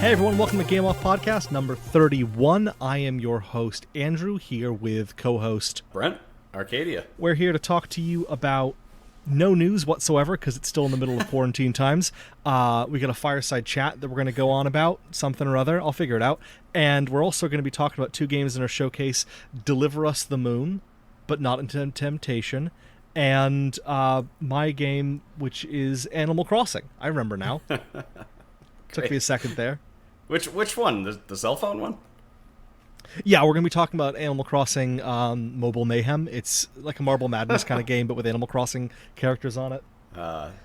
Hey everyone, welcome to Game Off Podcast number 31. I am your host, Andrew, here with co-host Brent, Arcadia. We're here to talk to you about no news whatsoever, because it's still in the middle of quarantine times. We got a Fireside Chat that we're going to go on about, something or other. I'll figure it out. And we're also going to be talking about two games in our showcase, Deliver Us the Moon, but not into Temptation, and my game, which is Animal Crossing. I remember now. Took me a second there. Which one? The cell phone one? Yeah, we're going to be talking about Animal Crossing Mobile Mayhem. It's like a Marble Madness kind of game, but with Animal Crossing characters on it.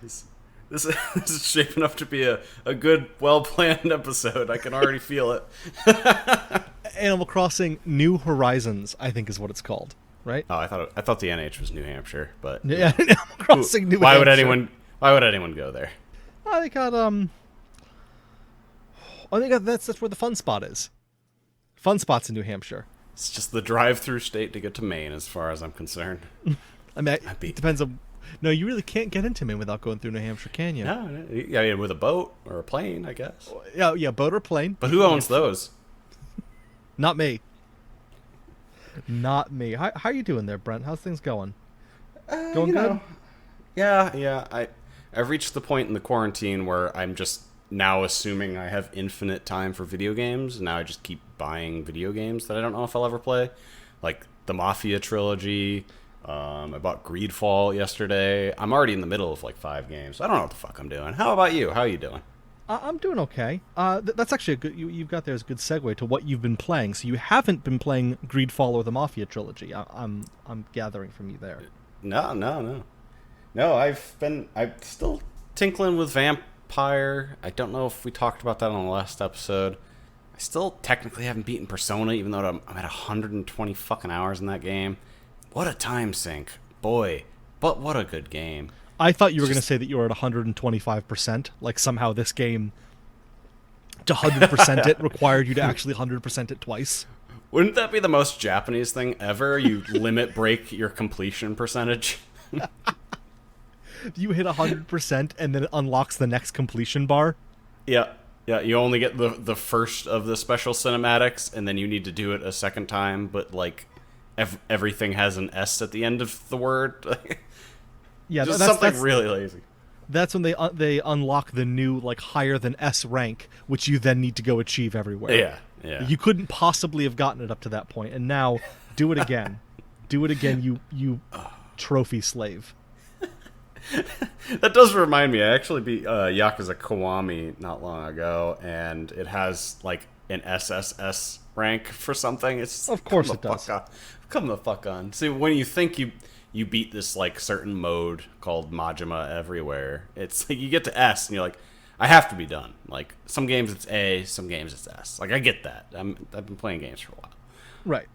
This is shaping up to be a good, well-planned episode. I can already feel it. Animal Crossing New Horizons, I think is what it's called, right? Oh, I thought the NH was New Hampshire, but yeah, Animal Crossing New Hampshire. Why would anyone go there? They got I think that's where the fun spot is. Fun spot's in New Hampshire. It's just the drive-through state to get to Maine, as far as I'm concerned. I mean, it depends on. No, you really can't get into Maine without going through New Hampshire, can you? No, yeah, with a boat or a plane, I guess. Yeah, boat or plane. But who owns those? Not me. Not me. How you doing there, Brent? How's things going? Going good? Yeah. I've reached the point in the quarantine where I'm just now assuming I have infinite time for video games. Now I just keep buying video games that I don't know if I'll ever play. Like the Mafia trilogy. I bought Greedfall yesterday. I'm already in the middle of like 5 games. I don't know what the fuck I'm doing. How about you? How are you doing? I'm doing okay. That's actually a good. You've got there as a good segue to what you've been playing. So you haven't been playing Greedfall or the Mafia trilogy. I'm gathering from you there. No. I'm still tinkling with Vampire. I don't know if we talked about that on the last episode. I still technically haven't beaten Persona, even though I'm at 120 fucking hours in that game. What a time sink, boy! But what a good game. I thought you were going to say that you were at 125%. Like somehow this game, to 100% it, required you to actually 100% it twice. Wouldn't that be the most Japanese thing ever? You limit break your completion percentage. You hit 100% and then it unlocks the next completion bar. Yeah. You only get the first of the special cinematics, and then you need to do it a second time. But like everything has an S at the end of the word. Yeah, just that's really lazy. That's when they unlock the new like higher than S rank, which you then need to go achieve everywhere. Yeah. You couldn't possibly have gotten it up to that point, and now do it again. Do it again, you trophy slave. That does remind me. I actually beat Yakuza Kiwami not long ago, and it has like an SSS rank for something. It's of course it does. Come the fuck on. See, when you think you beat this like certain mode called Majima Everywhere, it's like you get to S and you're like, I have to be done. Like some games it's A, some games it's S. Like I get that. I've been playing games for a while. Right.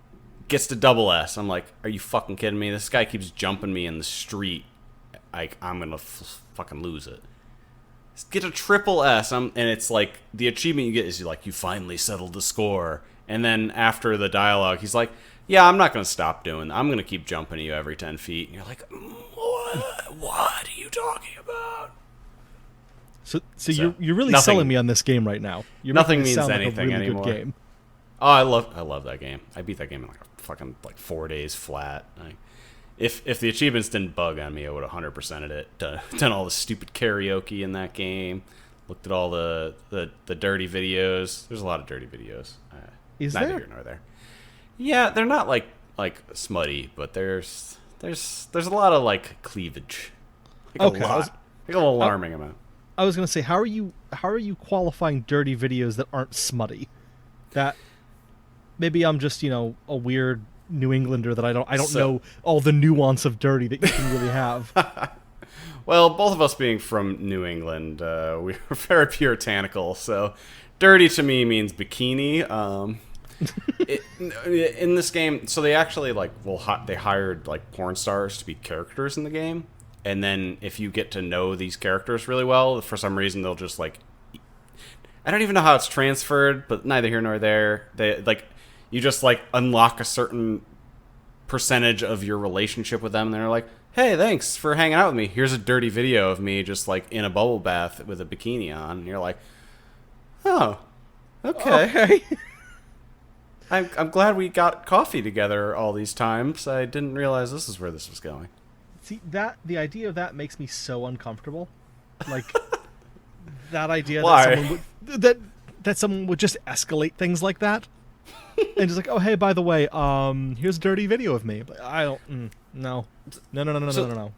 Gets to double S. I'm like, are you fucking kidding me? This guy keeps jumping me in the street. Like I'm gonna fucking lose it. Get a triple S, and it's like the achievement you get is you finally settled the score. And then after the dialogue, he's like, yeah, I'm not going to stop doing that. I'm going to keep jumping you every 10 feet. And you're like, what are you talking about? So you're really selling me on this game right now. You're nothing means anything like a really anymore. Good game. Oh, I love that game. I beat that game in like a fucking 4 days flat. If the achievements didn't bug on me, I would have 100%ed it. Done all the stupid karaoke in that game. Looked at all the dirty videos. There's a lot of dirty videos. Is neither there? here nor there. Yeah, they're not like smutty, but there's a lot of like cleavage. Like okay, a lot. Like an alarming amount. I was gonna say, how are you qualifying dirty videos that aren't smutty? That maybe I'm just a weird New Englander that I don't know all the nuance of dirty that you can really have. Well, both of us being from New England, we're very puritanical, so dirty to me means bikini. In this game, so they actually they hired like porn stars to be characters in the game, and then if you get to know these characters really well, for some reason they'll just like, I don't even know how it's transferred, but neither here nor there. They you just like unlock a certain percentage of your relationship with them, and they're like, hey, thanks for hanging out with me. Here's a dirty video of me just like in a bubble bath with a bikini on. And you're like, oh, Okay. Okay. I'm glad we got coffee together all these times. I didn't realize this is where this was going. See, that the idea of that makes me so uncomfortable. Like that idea that Why? someone would that someone would just escalate things like that. And just like, oh hey, by the way, here's a dirty video of me. But I don't. No. No.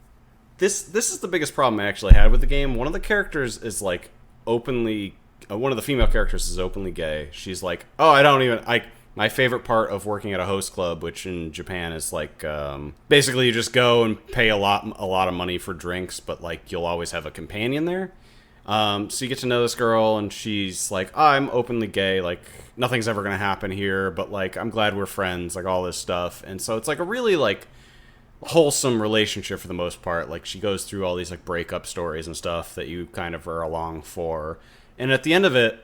This is the biggest problem I actually had with the game. One of the characters is like openly. One of the female characters is openly gay. She's like, oh, I don't even. My favorite part of working at a host club, which in Japan is like, basically you just go and pay a lot of money for drinks, but like you'll always have a companion there. So you get to know this girl, and she's like, oh, I'm openly gay. Like nothing's ever gonna happen here, but like I'm glad we're friends. Like all this stuff, and so it's like a really like wholesome relationship for the most part. Like she goes through all these like breakup stories and stuff that you kind of are along for, and at the end of it,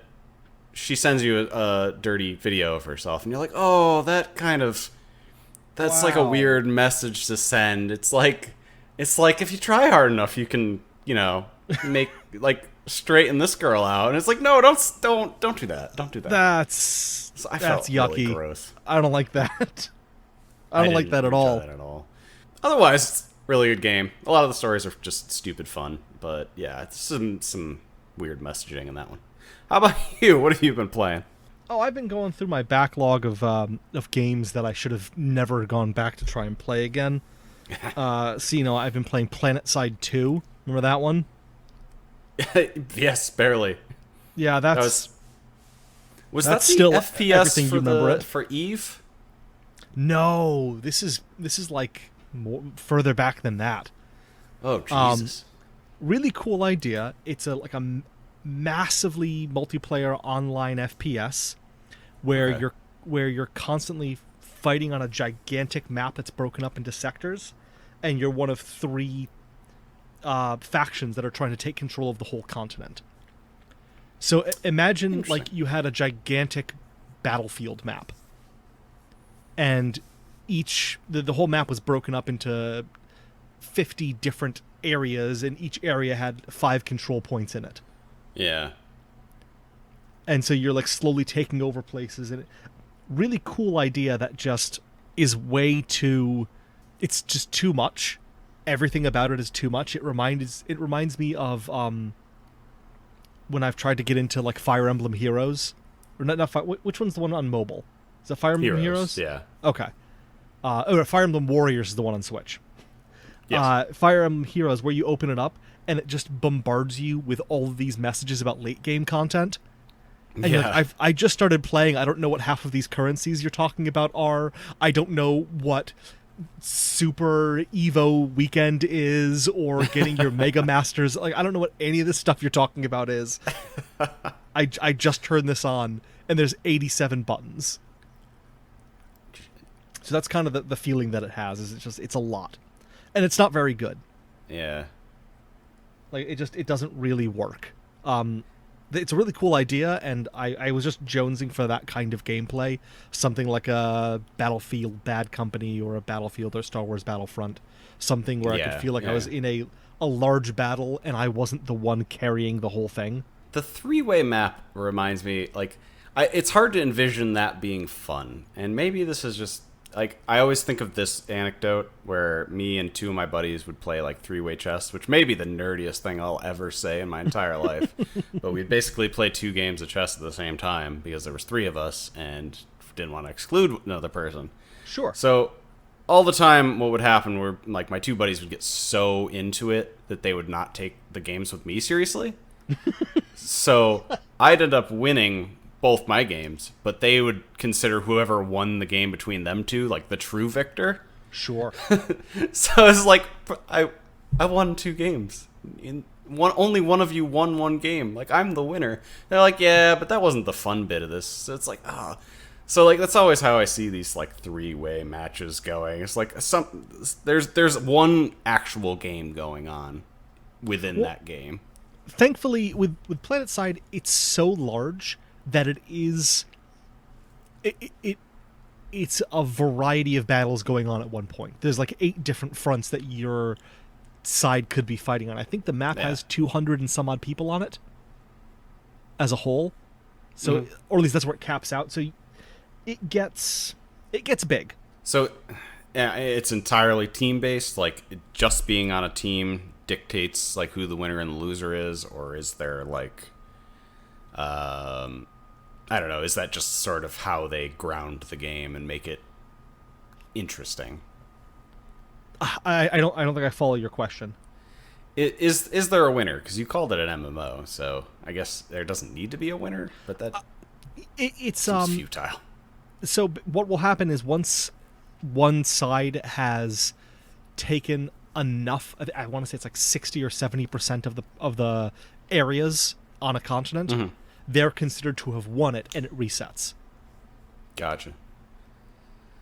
she sends you a dirty video of herself, and you're like, oh, that's like a Wow. weird message to send. It's like if you try hard enough, you can, make like straighten this girl out. And it's like, no, don't do that. Don't do that. So I That's felt really yucky. gross. I don't like that. I don't like didn't that at enjoy all. that at all. Otherwise, it's a really good game. A lot of the stories are just stupid fun, but yeah, it's some weird messaging in that one. How about you? What have you been playing? Oh, I've been going through my backlog of games that I should have never gone back to try and play again. So I've been playing PlanetSide 2. Remember that one? Yes, barely. Yeah, That that's was that's that the still FPS everything for you remember it. for Eve? No. This is like further back than that. Oh Jesus! Really cool idea. It's a massively multiplayer online FPS where Okay. you're constantly fighting on a gigantic map that's broken up into sectors, and you're one of three factions that are trying to take control of the whole continent. So imagine like you had a gigantic battlefield map, and the whole map was broken up into 50 different areas, and each area had 5 control points in it. Yeah. And so you're like slowly taking over places, and really cool idea that just is way too. It's just too much. Everything about it is too much. It reminds me of when I've tried to get into like Fire Emblem Heroes, or not which one's the one on mobile? Is it Fire Emblem Heroes? Yeah. Okay. Fire Emblem Warriors is the one on Switch. Yes. Fire Emblem Heroes, where you open it up and it just bombards you with all of these messages about late game content. And you're like, I just started playing. I don't know what half of these currencies you're talking about are. I don't know what Super Evo weekend is, or getting your Mega Masters. Like, I don't know what any of this stuff you're talking about is. I just turned this on, and there's 87 buttons. So that's kind of the feeling that it has. Is it's a lot, and it's not very good. Yeah. Like it doesn't really work. It's a really cool idea, and I was just jonesing for that kind of gameplay. Something like a Battlefield Bad Company, or a Battlefield or Star Wars Battlefront. Something where I could feel like I was in a large battle, and I wasn't the one carrying the whole thing. The three-way map reminds me, like, it's hard to envision that being fun. And maybe this is just, like, I always think of this anecdote where me and 2 of my buddies would play, like, three-way chess, which may be the nerdiest thing I'll ever say in my entire life. But we'd basically play 2 games of chess at the same time because there was 3 of us and didn't want to exclude another person. Sure. So all the time what would happen were, like, my 2 buddies would get so into it that they would not take the games with me seriously. So I'd end up winning both my games, but they would consider whoever won the game between them two like the true victor. Sure. So it's like, I won 2 games. Only one of you won 1 game. Like, I'm the winner. They're like, yeah, but that wasn't the fun bit of this. So it's like, ah. So like that's always how I see these like 3-way matches going. It's like there's one actual game going on within that game. Thankfully, with PlanetSide, it's so large that it's a variety of battles going on at one point. There's like 8 different fronts that your side could be fighting on. I think the map has 200 and some odd people on it as a whole. So, or at least that's where it caps out. So it gets big. So, yeah, it's entirely team based. Like, just being on a team dictates like who the winner and the loser is, or is there like, I don't know. Is that just sort of how they ground the game and make it interesting? I don't think I follow your question. Is there a winner? Because you called it an MMO, so I guess there doesn't need to be a winner. But that It's seems futile. So what will happen is once one side has taken enough, I want to say it's like 60 or 70% of the areas on a continent, they're considered to have won it, and it resets. Gotcha.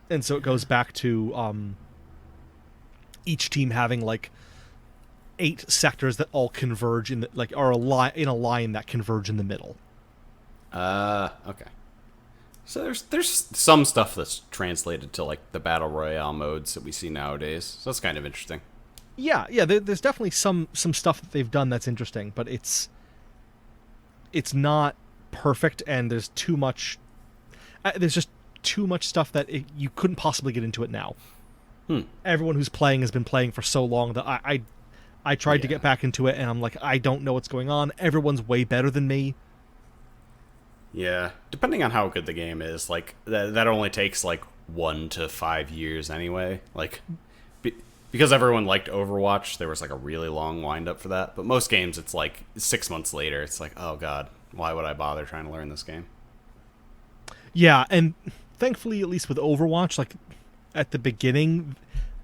And so it goes back to each team having like 8 sectors that all converge in are in a line that converge in the middle. Okay. So there's some stuff that's translated to like the battle royale modes that we see nowadays. So that's kind of interesting. Yeah. There's definitely some stuff that they've done that's interesting, but it's not perfect, and there's too much. There's just too much stuff that you couldn't possibly get into it now. Everyone who's playing has been playing for so long that I tried to get back into it, and I'm like, I don't know what's going on. Everyone's way better than me. Yeah, depending on how good the game is, like that only takes like 1 to 5 years anyway. Like because everyone liked Overwatch, there was like a really long wind up for that. But most games, it's like 6 months later. It's like, oh god, why would I bother trying to learn this game? Yeah, and thankfully, at least with Overwatch, like at the beginning,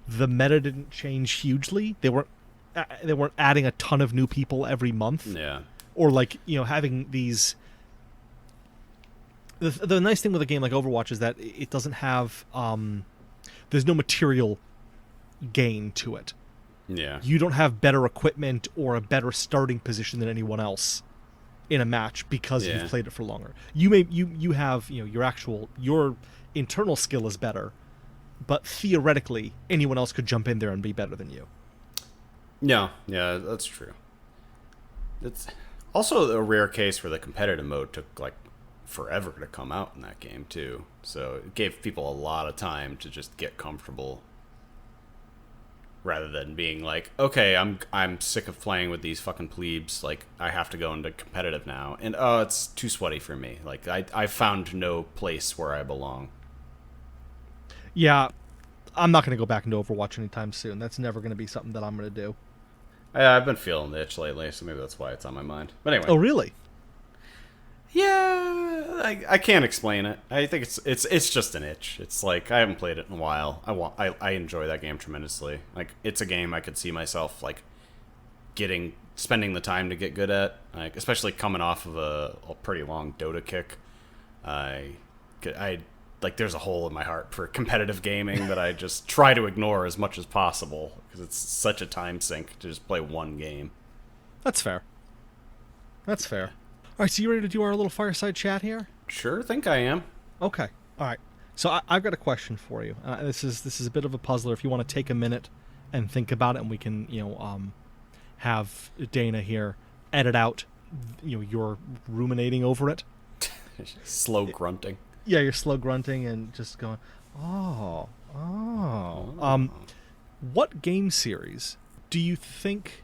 the meta didn't change hugely. They weren't adding a ton of new people every month. Yeah, or like having these. The nice thing with a game like Overwatch is that it doesn't have there's no material gain to it. Yeah, you don't have better equipment or a better starting position than anyone else in a match because you've played it for longer. You have your internal skill is better, but theoretically anyone else could jump in there and be better than you. Yeah, that's true. It's also a rare case where the competitive mode took like forever to come out in that game too. So it gave people a lot of time to just get comfortable, rather than being like, okay, I'm sick of playing with these fucking plebes. Like I have to go into competitive now, and it's too sweaty for me. Like I found no place where I belong. Yeah, I'm not going to go back into Overwatch anytime soon. That's never going to be something that I'm going to do. I've been feeling the itch lately, so maybe that's why it's on my mind. But anyway. Oh, really? Yeah, I can't explain it. I think it's just an itch. It's like I haven't played it in a while. I enjoy that game tremendously. Like it's a game I could see myself like spending the time to get good at. Like especially coming off of a pretty long Dota kick. I like there's a hole in my heart for competitive gaming that I just try to ignore as much as possible because it's such a time sink to just play one game. That's fair. All right, so you ready to do our little fireside chat here? Sure, think I am. Okay. All right. So I've got a question for you. This is a bit of a puzzler. If you want to take a minute and think about it, and we can have Dana here edit out your ruminating over it. Slow grunting. Yeah, you're slow grunting and just going, oh. What game series do you think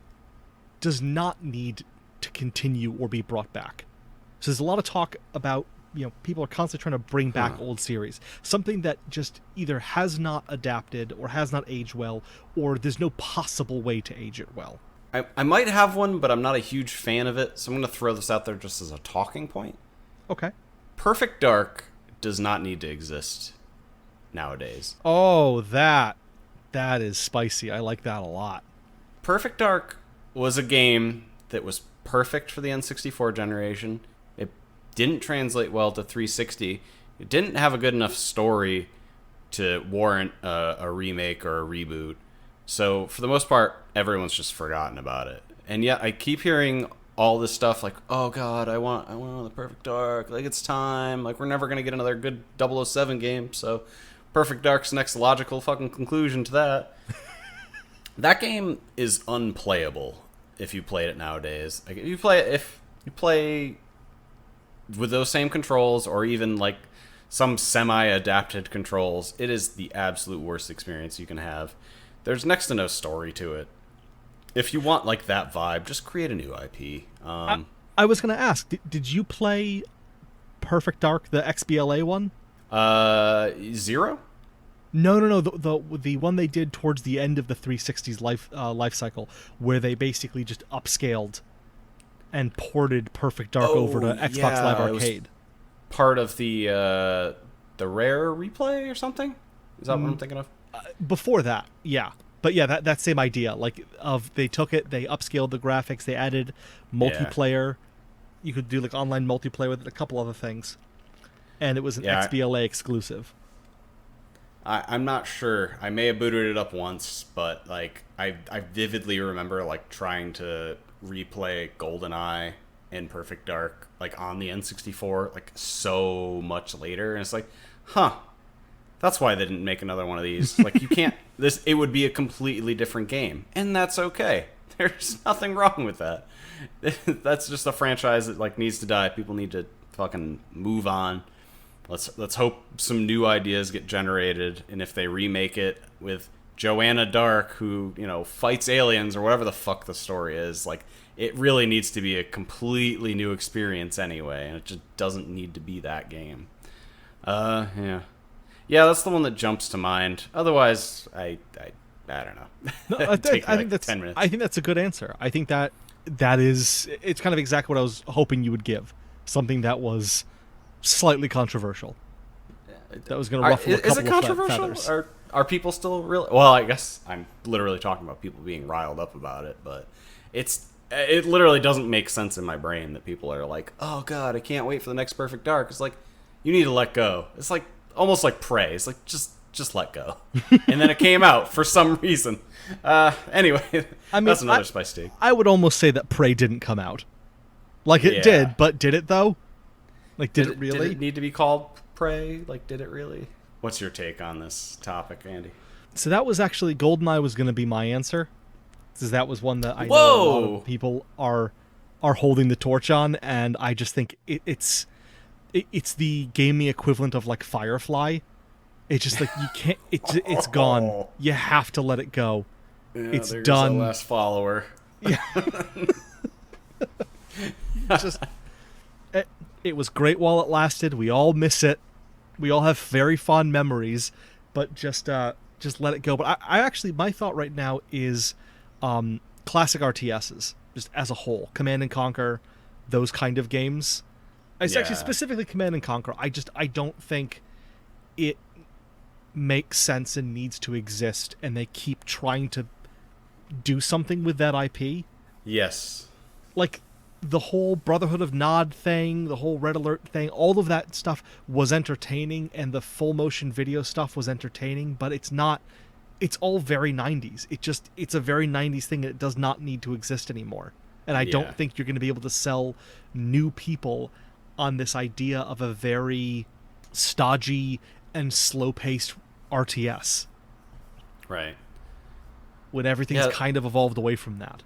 does not need to continue or be brought back? So there's a lot of talk about, people are constantly trying to bring back old series. Something that just either has not adapted or has not aged well, or there's no possible way to age it well. I might have one, but I'm not a huge fan of it, so I'm going to throw this out there just as a talking point. Okay. Perfect Dark does not need to exist nowadays. Oh, that is spicy. I like that a lot. Perfect Dark was a game that was perfect for the N64 generation. It didn't translate well to 360. It didn't have a good enough story to warrant a remake or a reboot. So for the most part, everyone's just forgotten about it. And yet I keep hearing all this stuff like, oh god, I want the Perfect Dark. Like it's time. Like we're never gonna get another good 007 game. So Perfect Dark's next logical fucking conclusion to that. That game is unplayable if you played it nowadays. Like if you play with those same controls, or even like some semi-adapted controls, it is the absolute worst experience you can have. There's next to no story to it. If you want like that vibe, just create a new IP. I was going to ask, did you play Perfect Dark, the XBLA one? 0? No. The one they did towards the end of the 360's life cycle, where they basically just upscaled and ported Perfect Dark over to Xbox Live Arcade. Part of the Rare replay or something? Is that what I'm thinking of? Before that, yeah. But yeah, that same idea. Like, they took it, they upscaled the graphics, they added multiplayer. Yeah. You could do like online multiplayer with it, a couple other things. And it was an XBLA exclusive. I'm not sure. I may have booted it up once, but like I vividly remember like trying to replay GoldenEye in Perfect Dark like on the N64 like so much later, and it's like, that's why they didn't make another one of these. Like, you can't it would be a completely different game, and that's okay. There's nothing wrong with that. That's just a franchise that like needs to die. People need to fucking move on. Let's hope some new ideas get generated, and if they remake it with Joanna Dark, who, you know, fights aliens or whatever the fuck the story is, like, it really needs to be a completely new experience anyway, and it just doesn't need to be that game. Yeah, that's the one that jumps to mind. Otherwise, I don't know. No, I think that's 10 minutes. I think that's a good answer. I think that is, it's kind of exactly what I was hoping you would give. Something that was slightly controversial. That was going to ruffle a couple of feathers. Are people still really? Well, I guess I'm literally talking about people being riled up about it, but it literally doesn't make sense in my brain that people are like, oh god, I can't wait for the next Perfect Dark. It's like, you need to let go. It's like almost like Prey. It's like, just let go. And then it came out for some reason. Anyway, I mean, that's another spice take. I would almost say that Prey didn't come out. Like, it did, but did it though? Like, did it really? Did it need to be called Prey? Like, did it really? What's your take on this topic, Andy? So that was actually, GoldenEye was going to be my answer, because that was one that I know a lot of people are holding the torch on, and I just think it's the gaming equivalent of like Firefly. It's just like, you can't. It's gone. You have to let it go. Yeah, it's there's done. The last follower. Yeah. It was great while it lasted. We all miss it. We all have very fond memories, but just let it go. But I actually, my thought right now is classic RTSs, just as a whole. Command and Conquer, those kind of games. It's actually specifically Command and Conquer. I don't think it makes sense and needs to exist, and they keep trying to do something with that IP. Yes. Like, the whole Brotherhood of Nod thing, the whole Red Alert thing, all of that stuff was entertaining, and the full motion video stuff was entertaining, but it's all very 90s. It's a very 90s thing that does not need to exist anymore. And I don't think you're going to be able to sell new people on this idea of a very stodgy and slow-paced RTS. Right. When everything's kind of evolved away from that.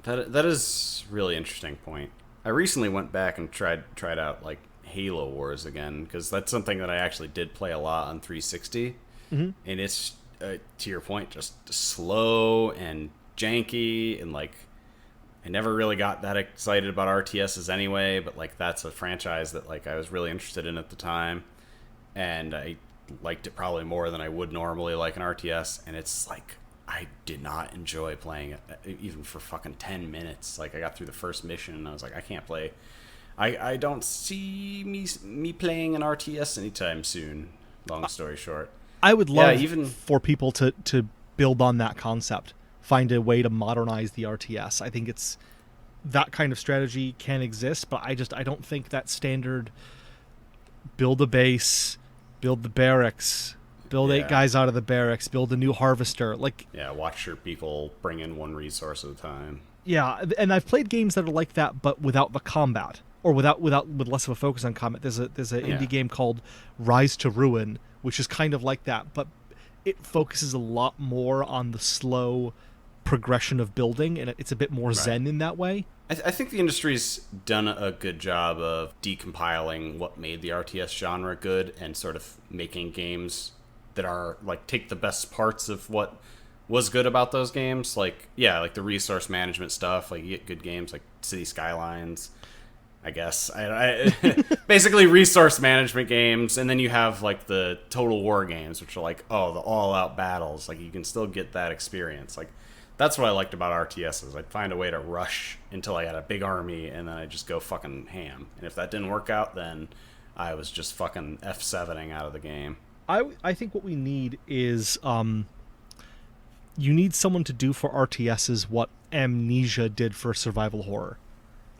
That is a really interesting point. I recently went back and tried out like Halo Wars again, because that's something that I actually did play a lot on 360, and it's to your point, just slow and janky, and like I never really got that excited about RTSs anyway. But like, that's a franchise that like I was really interested in at the time, and I liked it probably more than I would normally like an RTS. And it's like, I did not enjoy playing it, even for fucking 10 minutes. Like, I got through the first mission, and I was like, I can't play. I don't see me playing an RTS anytime soon, long story short. I would love for people to build on that concept. Find a way to modernize the RTS. I think it's that kind of strategy can exist, but I don't think that standard build a base, build the barracks, build 8 guys out of the barracks, build a new harvester. Like, watch your people bring in one resource at a time. Yeah, and I've played games that are like that, but without the combat, or with less of a focus on combat. There's an indie game called Rise to Ruin, which is kind of like that, but it focuses a lot more on the slow progression of building, and it's a bit more zen in that way. I think the industry's done a good job of decompiling what made the RTS genre good and sort of making games that are like take the best parts of what was good about those games. Like, yeah, like the resource management stuff. Like, you get good games like City Skylines, I guess. Basically resource management games, and then you have like the Total War games, which are like, the all-out battles. Like, you can still get that experience. Like, that's what I liked about RTSs. I'd find a way to rush until I had a big army, and then I'd just go fucking ham. And if that didn't work out, then I was just fucking F7ing out of the game. I think what we need is you need someone to do for RTSs what Amnesia did for survival horror,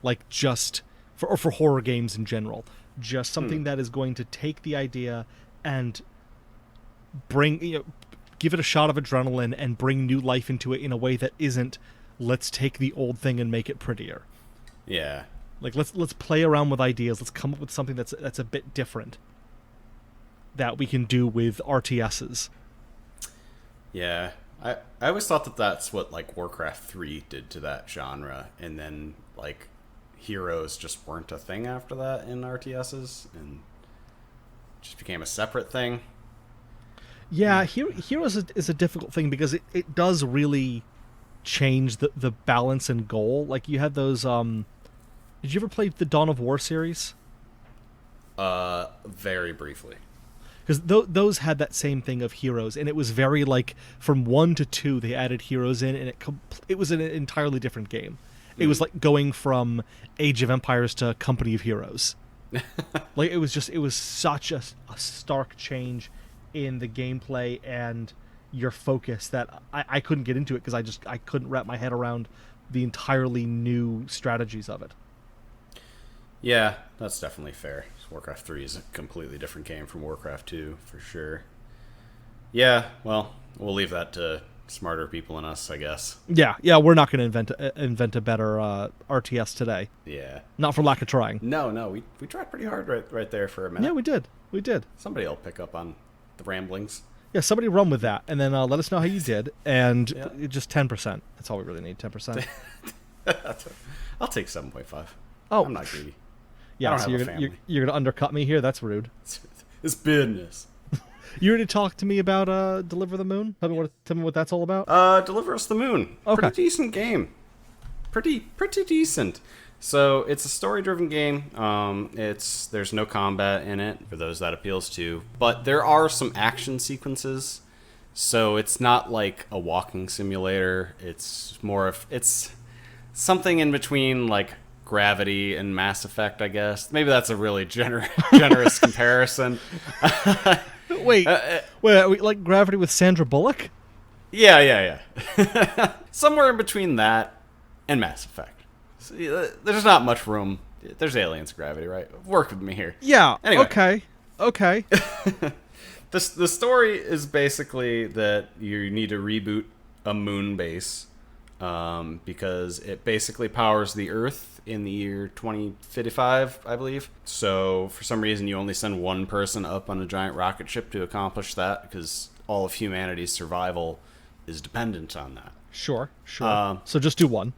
like just for horror games in general. Just something that is going to take the idea and give it a shot of adrenaline and bring new life into it in a way that isn't, let's take the old thing and make it prettier. Yeah. Like, let's play around with ideas. Let's come up with something that's a bit different that we can do with RTSs. Yeah. I always thought that that's what like Warcraft 3 did to that genre, and then like heroes just weren't a thing after that in RTSs and just became a separate thing. Yeah, heroes is a difficult thing because it does really change the balance and goal. Like, you had those did you ever play the Dawn of War series? Very briefly. Because those had that same thing of heroes, and it was very like from 1 to 2 they added heroes in, and it was an entirely different game. It was like going from Age of Empires to Company of Heroes. Like, it was such a stark change in the gameplay and your focus that I couldn't get into it because I couldn't wrap my head around the entirely new strategies of it. Yeah, that's definitely fair. Warcraft 3 is a completely different game from Warcraft 2, for sure. Yeah, well, we'll leave that to smarter people than us, I guess. Yeah, we're not going to invent a better RTS today. Yeah. Not for lack of trying. No, we tried pretty hard right there for a minute. Yeah, we did. Somebody will pick up on the ramblings. Yeah, somebody run with that, and then let us know how you did, and just 10%. That's all we really need, 10%. I'll take 7.5. Oh. I'm not greedy. Yeah, so you're going to undercut me here? That's rude. It's business. You already talked to me about Deliver the Moon? Tell me what that's all about. Deliver Us the Moon. Okay. Pretty decent game. Pretty decent. So it's a story-driven game. There's no combat in it, for those that appeals to. But there are some action sequences. So it's not like a walking simulator. It's something in between like Gravity and Mass Effect, I guess. Maybe that's a really generous comparison. Wait, are we like Gravity with Sandra Bullock? Yeah. Somewhere in between that and Mass Effect. So, there's not much room. There's aliens, Gravity, right? Work with me here. Yeah. Anyway. Okay. The story is basically that you need to reboot a moon base because it basically powers the Earth in the year 2055, I believe. So for some reason, you only send one person up on a giant rocket ship to accomplish that because all of humanity's survival is dependent on that. Sure. So just do one.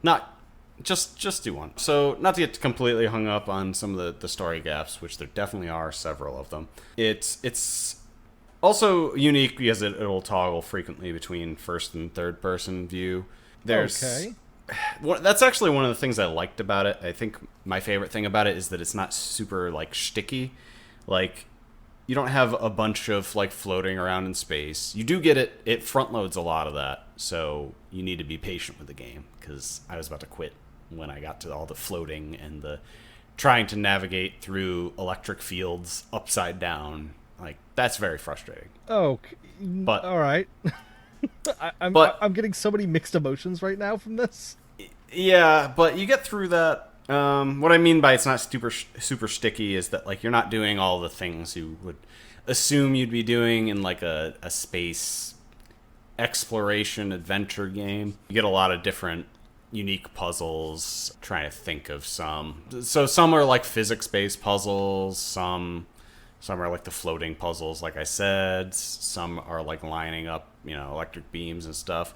Just do one. So not to get completely hung up on some of the story gaps, which there definitely are several of them. It's also unique because it'll toggle frequently between first and third person view. Okay. That's actually one of the things I liked about it. I think my favorite thing about it is that it's not super like shticky. Like, you don't have a bunch of like floating around in space. You do get it front loads a lot of that. So you need to be patient with the game because I was about to quit when I got to all the floating and the trying to navigate through electric fields upside down. Like, that's very frustrating. Oh, but all right. I'm getting so many mixed emotions right now from this. Yeah, but you get through that. What I mean by it's not super sticky is that like you're not doing all the things you would assume you'd be doing in like a space exploration adventure game. You get a lot of different unique puzzles. Trying to think of some. So some are like physics-based puzzles. Some are like the floating puzzles, like I said. Some are like lining up, electric beams and stuff.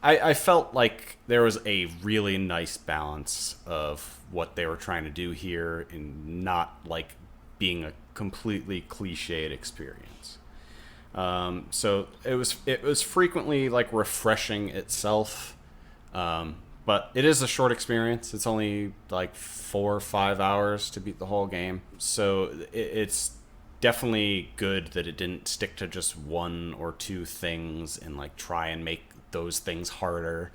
I felt like there was a really nice balance of what they were trying to do here and not like being a completely cliched experience. So it was frequently like refreshing itself, but it is a short experience. It's only like 4 or 5 hours to beat the whole game, so it's definitely good that it didn't stick to just one or two things and like try and make those things harder.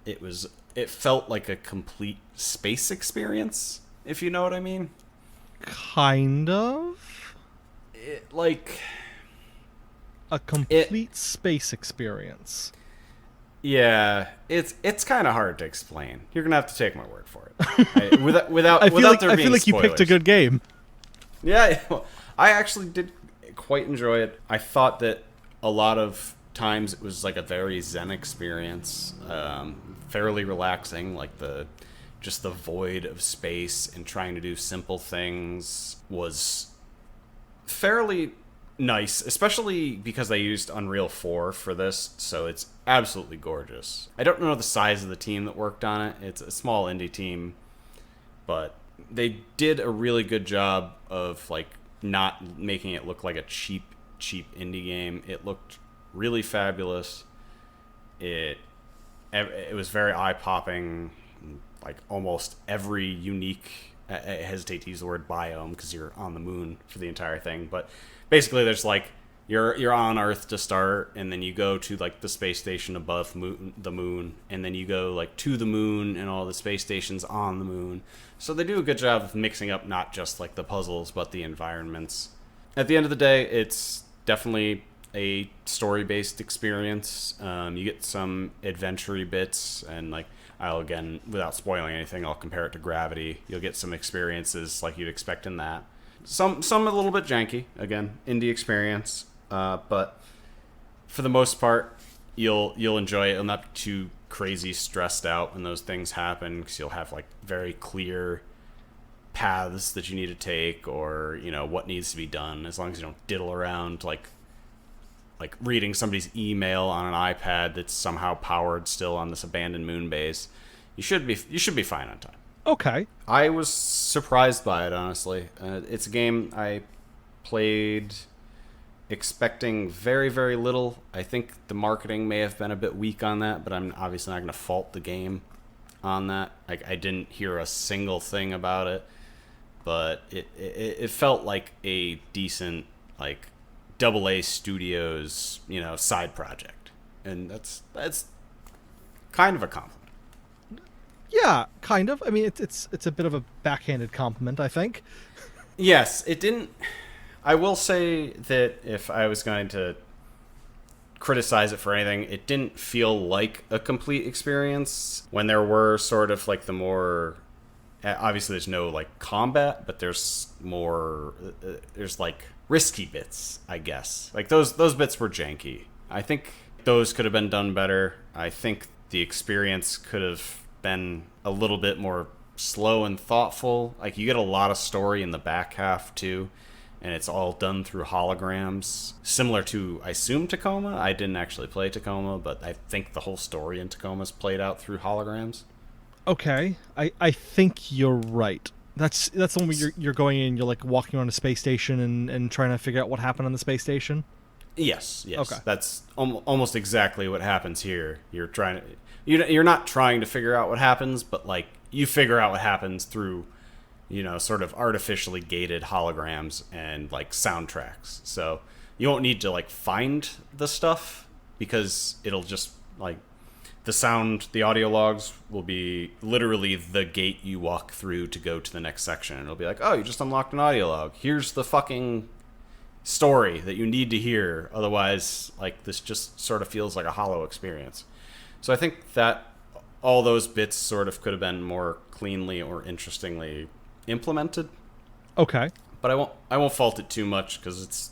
It felt like a complete space experience, if you know what I mean. Kind of. Like a complete space experience. Yeah, it's kind of hard to explain. You're gonna have to take my word for it. I feel like you picked a good game. Yeah, well, I actually did quite enjoy it. I thought that a lot of times it was like a very zen experience, fairly relaxing. Like just the void of space and trying to do simple things was fairly nice, especially because they used Unreal 4 for this, so it's absolutely gorgeous. I don't know the size of the team that worked on it. It's a small indie team, but they did a really good job of like not making it look like a cheap indie game. It looked really fabulous. It was very eye-popping. Like almost every unique, I hesitate to use the word biome because you're on the moon for the entire thing, but basically there's like you're on Earth to start, and then you go to like the space station above the moon, and then you go like to the moon and all the space stations on the moon. So they do a good job of mixing up not just like the puzzles but the environments. At the end of the day, it's definitely a story-based experience. You get some adventure-y bits, and like I'll, again, without spoiling anything, I'll compare it to Gravity. You'll get some experiences like you'd expect in that. Some a little bit janky, again, indie experience, but for the most part, you'll enjoy it. It'll not be too crazy stressed out when those things happen, because you'll have like very clear paths that you need to take, or you know what needs to be done. As long as you don't diddle around like reading somebody's email on an iPad that's somehow powered still on this abandoned moon base, you should be fine on time. Okay. I was surprised by it, honestly. It's a game I played expecting very, very little. I think the marketing may have been a bit weak on that, but I'm obviously not going to fault the game on that. I didn't hear a single thing about it, but it felt like a decent like AA Studios, side project, and that's kind of a compliment. Yeah, kind of. I mean, it's a bit of a backhanded compliment, I think. Yes, it didn't. I will say that if I was going to criticize it for anything, it didn't feel like a complete experience. When there were sort of like the more, obviously there's no like combat, but there's more, there's like risky bits, I guess. Like those bits were janky. I think those could have been done better. I think the experience could have been a little bit more slow and thoughtful. Like you get a lot of story in the back half too, and it's all done through holograms, similar to, I assume, Tacoma. I didn't actually play Tacoma, but I think the whole story in Tacoma is played out through holograms. Okay, I think you're right. That's the one where you're going in, you're like walking around a space station and trying to figure out what happened on the space station. Yes. Okay. That's almost exactly what happens here. You're not trying to figure out what happens, but like you figure out what happens through, sort of artificially gated holograms and like soundtracks. So you won't need to like find the stuff, because it'll just like the audio logs will be literally the gate you walk through to go to the next section. It'll be like, oh, you just unlocked an audio log. Here's the fucking story that you need to hear. Otherwise, like, this just sort of feels like a hollow experience. So I think that all those bits sort of could have been more cleanly or interestingly implemented. Okay. But I won't fault it too much, because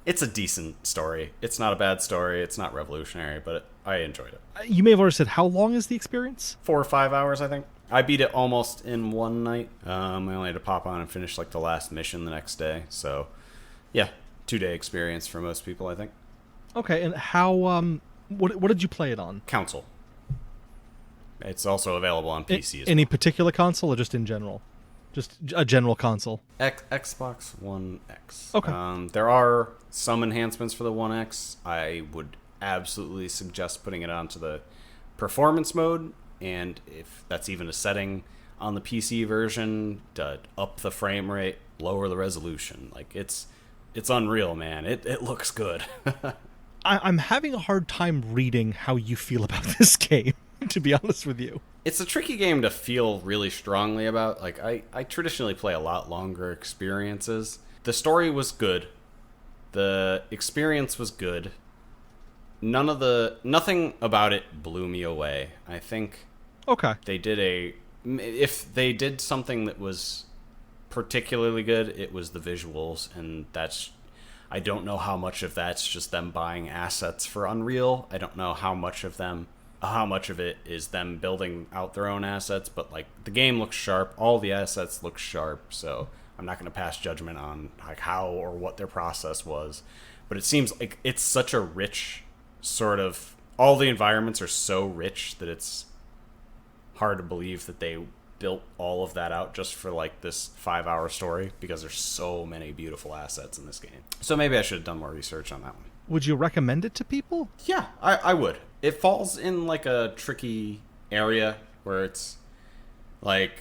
it's a decent story. It's not a bad story. It's not revolutionary, but I enjoyed it. You may have already said, how long is the experience? 4 or 5 hours, I think. I beat it almost in one night. I only had to pop on and finish like the last mission the next day. So, yeah, 2-day experience for most people, I think. Okay, and how? What did you play it on? Console. It's also available on PC as Any well. particular console or just in general? Just a general console. Xbox One X. Okay. There are some enhancements for the One X. I would absolutely suggest putting it onto the performance mode, and if that's even a setting on the PC version, to up the frame rate, lower the resolution. Like it's unreal, man. It looks good. I'm having a hard time reading how you feel about this game, to be honest with you. It's a tricky game to feel really strongly about. Like I traditionally play a lot longer experiences. The story was good. The experience was good. Nothing about it blew me away. I think Okay. if they did something that was particularly good, it was the visuals, and I don't know how much of that's just them buying assets for Unreal. I don't know how much of it is them building out their own assets, but like the game looks sharp, all the assets look sharp, so I'm not going to pass judgment on like how or what their process was. But it seems like it's such a rich sort of, all the environments are so rich that it's hard to believe that they built all of that out just for like this 5-hour story, because there's so many beautiful assets in this game. So maybe I should have done more research on that one. Would you recommend it to people? Yeah, I would. It falls in like a tricky area where it's like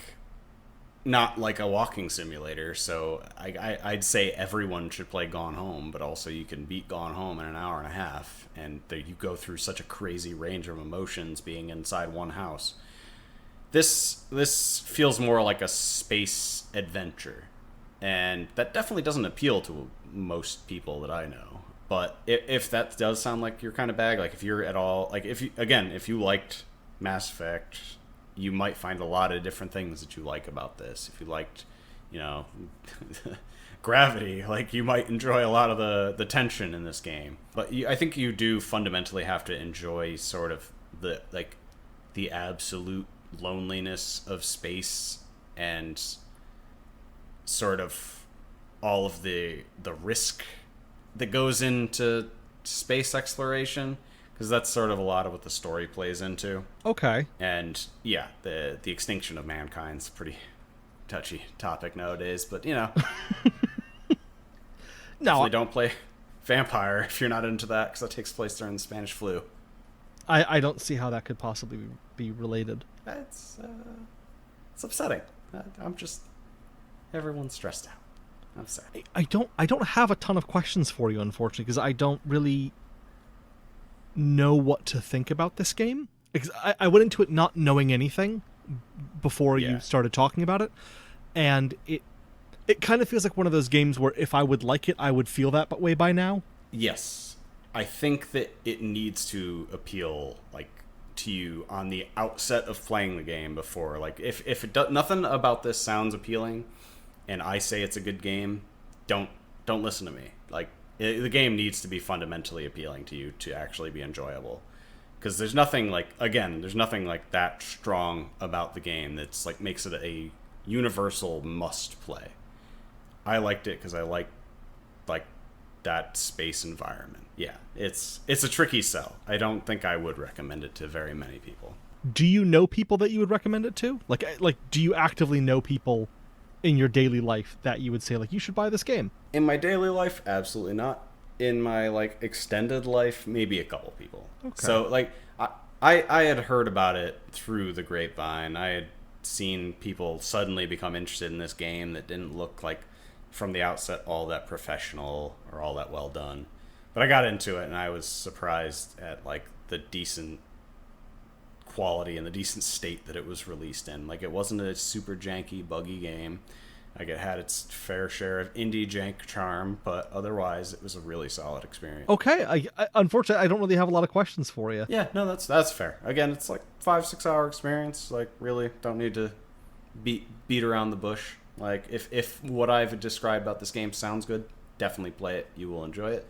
not like a walking simulator, so I'd say everyone should play Gone Home, but also you can beat Gone Home in an hour and a half, and you go through such a crazy range of emotions being inside one house. This feels more like a space adventure, and that definitely doesn't appeal to most people that I know. But if that does sound like your kind of bag, like if you're at all, like if you liked Mass Effect, you might find a lot of different things that you like about this. If you liked, Gravity, like you might enjoy a lot of the tension in this game. But I think you do fundamentally have to enjoy sort of the absolute loneliness of space, and sort of all of the risk that goes into space exploration, because that's sort of a lot of what the story plays into. Okay. And yeah, the extinction of mankind's a pretty touchy topic nowadays, but No, definitely don't play Vampire if you're not into that, because that takes place during the Spanish flu. I don't see how that could possibly be related. It's upsetting. Everyone's stressed out. I'm sorry. I don't have a ton of questions for you, unfortunately, because I don't really know what to think about this game. Because I went into it not knowing anything before you started talking about it, and it kind of feels like one of those games where if I would like it, I would feel that way by now. Yes. I think that it needs to appeal to you on the outset of playing the game before. Like if it does, nothing about this sounds appealing, and I say it's a good game, don't listen to me. Like the game needs to be fundamentally appealing to you to actually be enjoyable, because there's nothing like that strong about the game that's like makes it a universal must play. I liked it because I like that space environment. Yeah, it's a tricky sell. I don't think I would recommend it to very many people. Do you know people that you would recommend it to? Like do you actively know people in your daily life that you would say like you should buy this game? In my daily life, absolutely not. In my extended life, maybe a couple people. Okay. So I had heard about it through the grapevine. I had seen people suddenly become interested in this game that didn't look like from the outset all that professional or all that well done. But I got into it and I was surprised at the decent quality and the decent state that it was released in. Like it wasn't a super janky, buggy game. Like it had its fair share of indie jank charm, but otherwise it was a really solid experience. Okay, I unfortunately I don't really have a lot of questions for you. Yeah, no, that's fair. Again, it's 5-6 hour experience. Really don't need to beat around the bush. If what I've described about this game sounds good, definitely play it. You will enjoy it.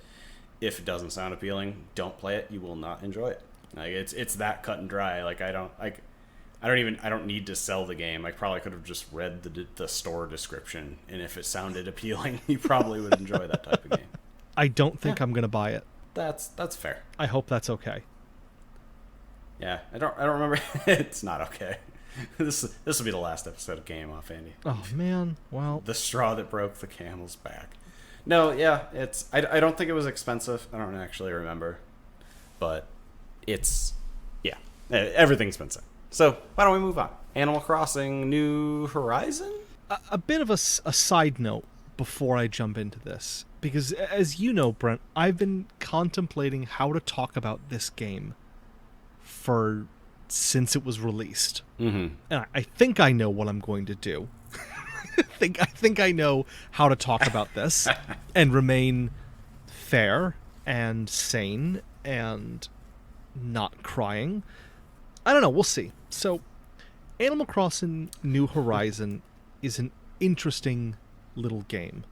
If it doesn't sound appealing, don't play it. You will not enjoy it. It's that cut and dry. I don't need to sell the game. I probably could have just read the store description, and if it sounded appealing, you probably would enjoy that type of game. I don't think I'm going to buy it. That's fair. I hope that's okay. Yeah, I don't remember. It's not okay. This will be the last episode of Game Off, Andy. Oh man, well, The straw that broke the camel's back. No, yeah, it's. I don't think it was expensive. I don't actually remember, but it's. Yeah, everything's expensive. So why don't we move on? Animal Crossing: New Horizon. a bit of a side note before I jump into this, because as you know, Brent, I've been contemplating how to talk about this game since it was released. Mm-hmm. And I think I know what I'm going to do. I think I know how to talk about this and remain fair and sane and not crying. I don't know. We'll see. So, Animal Crossing New Horizon is an interesting little game.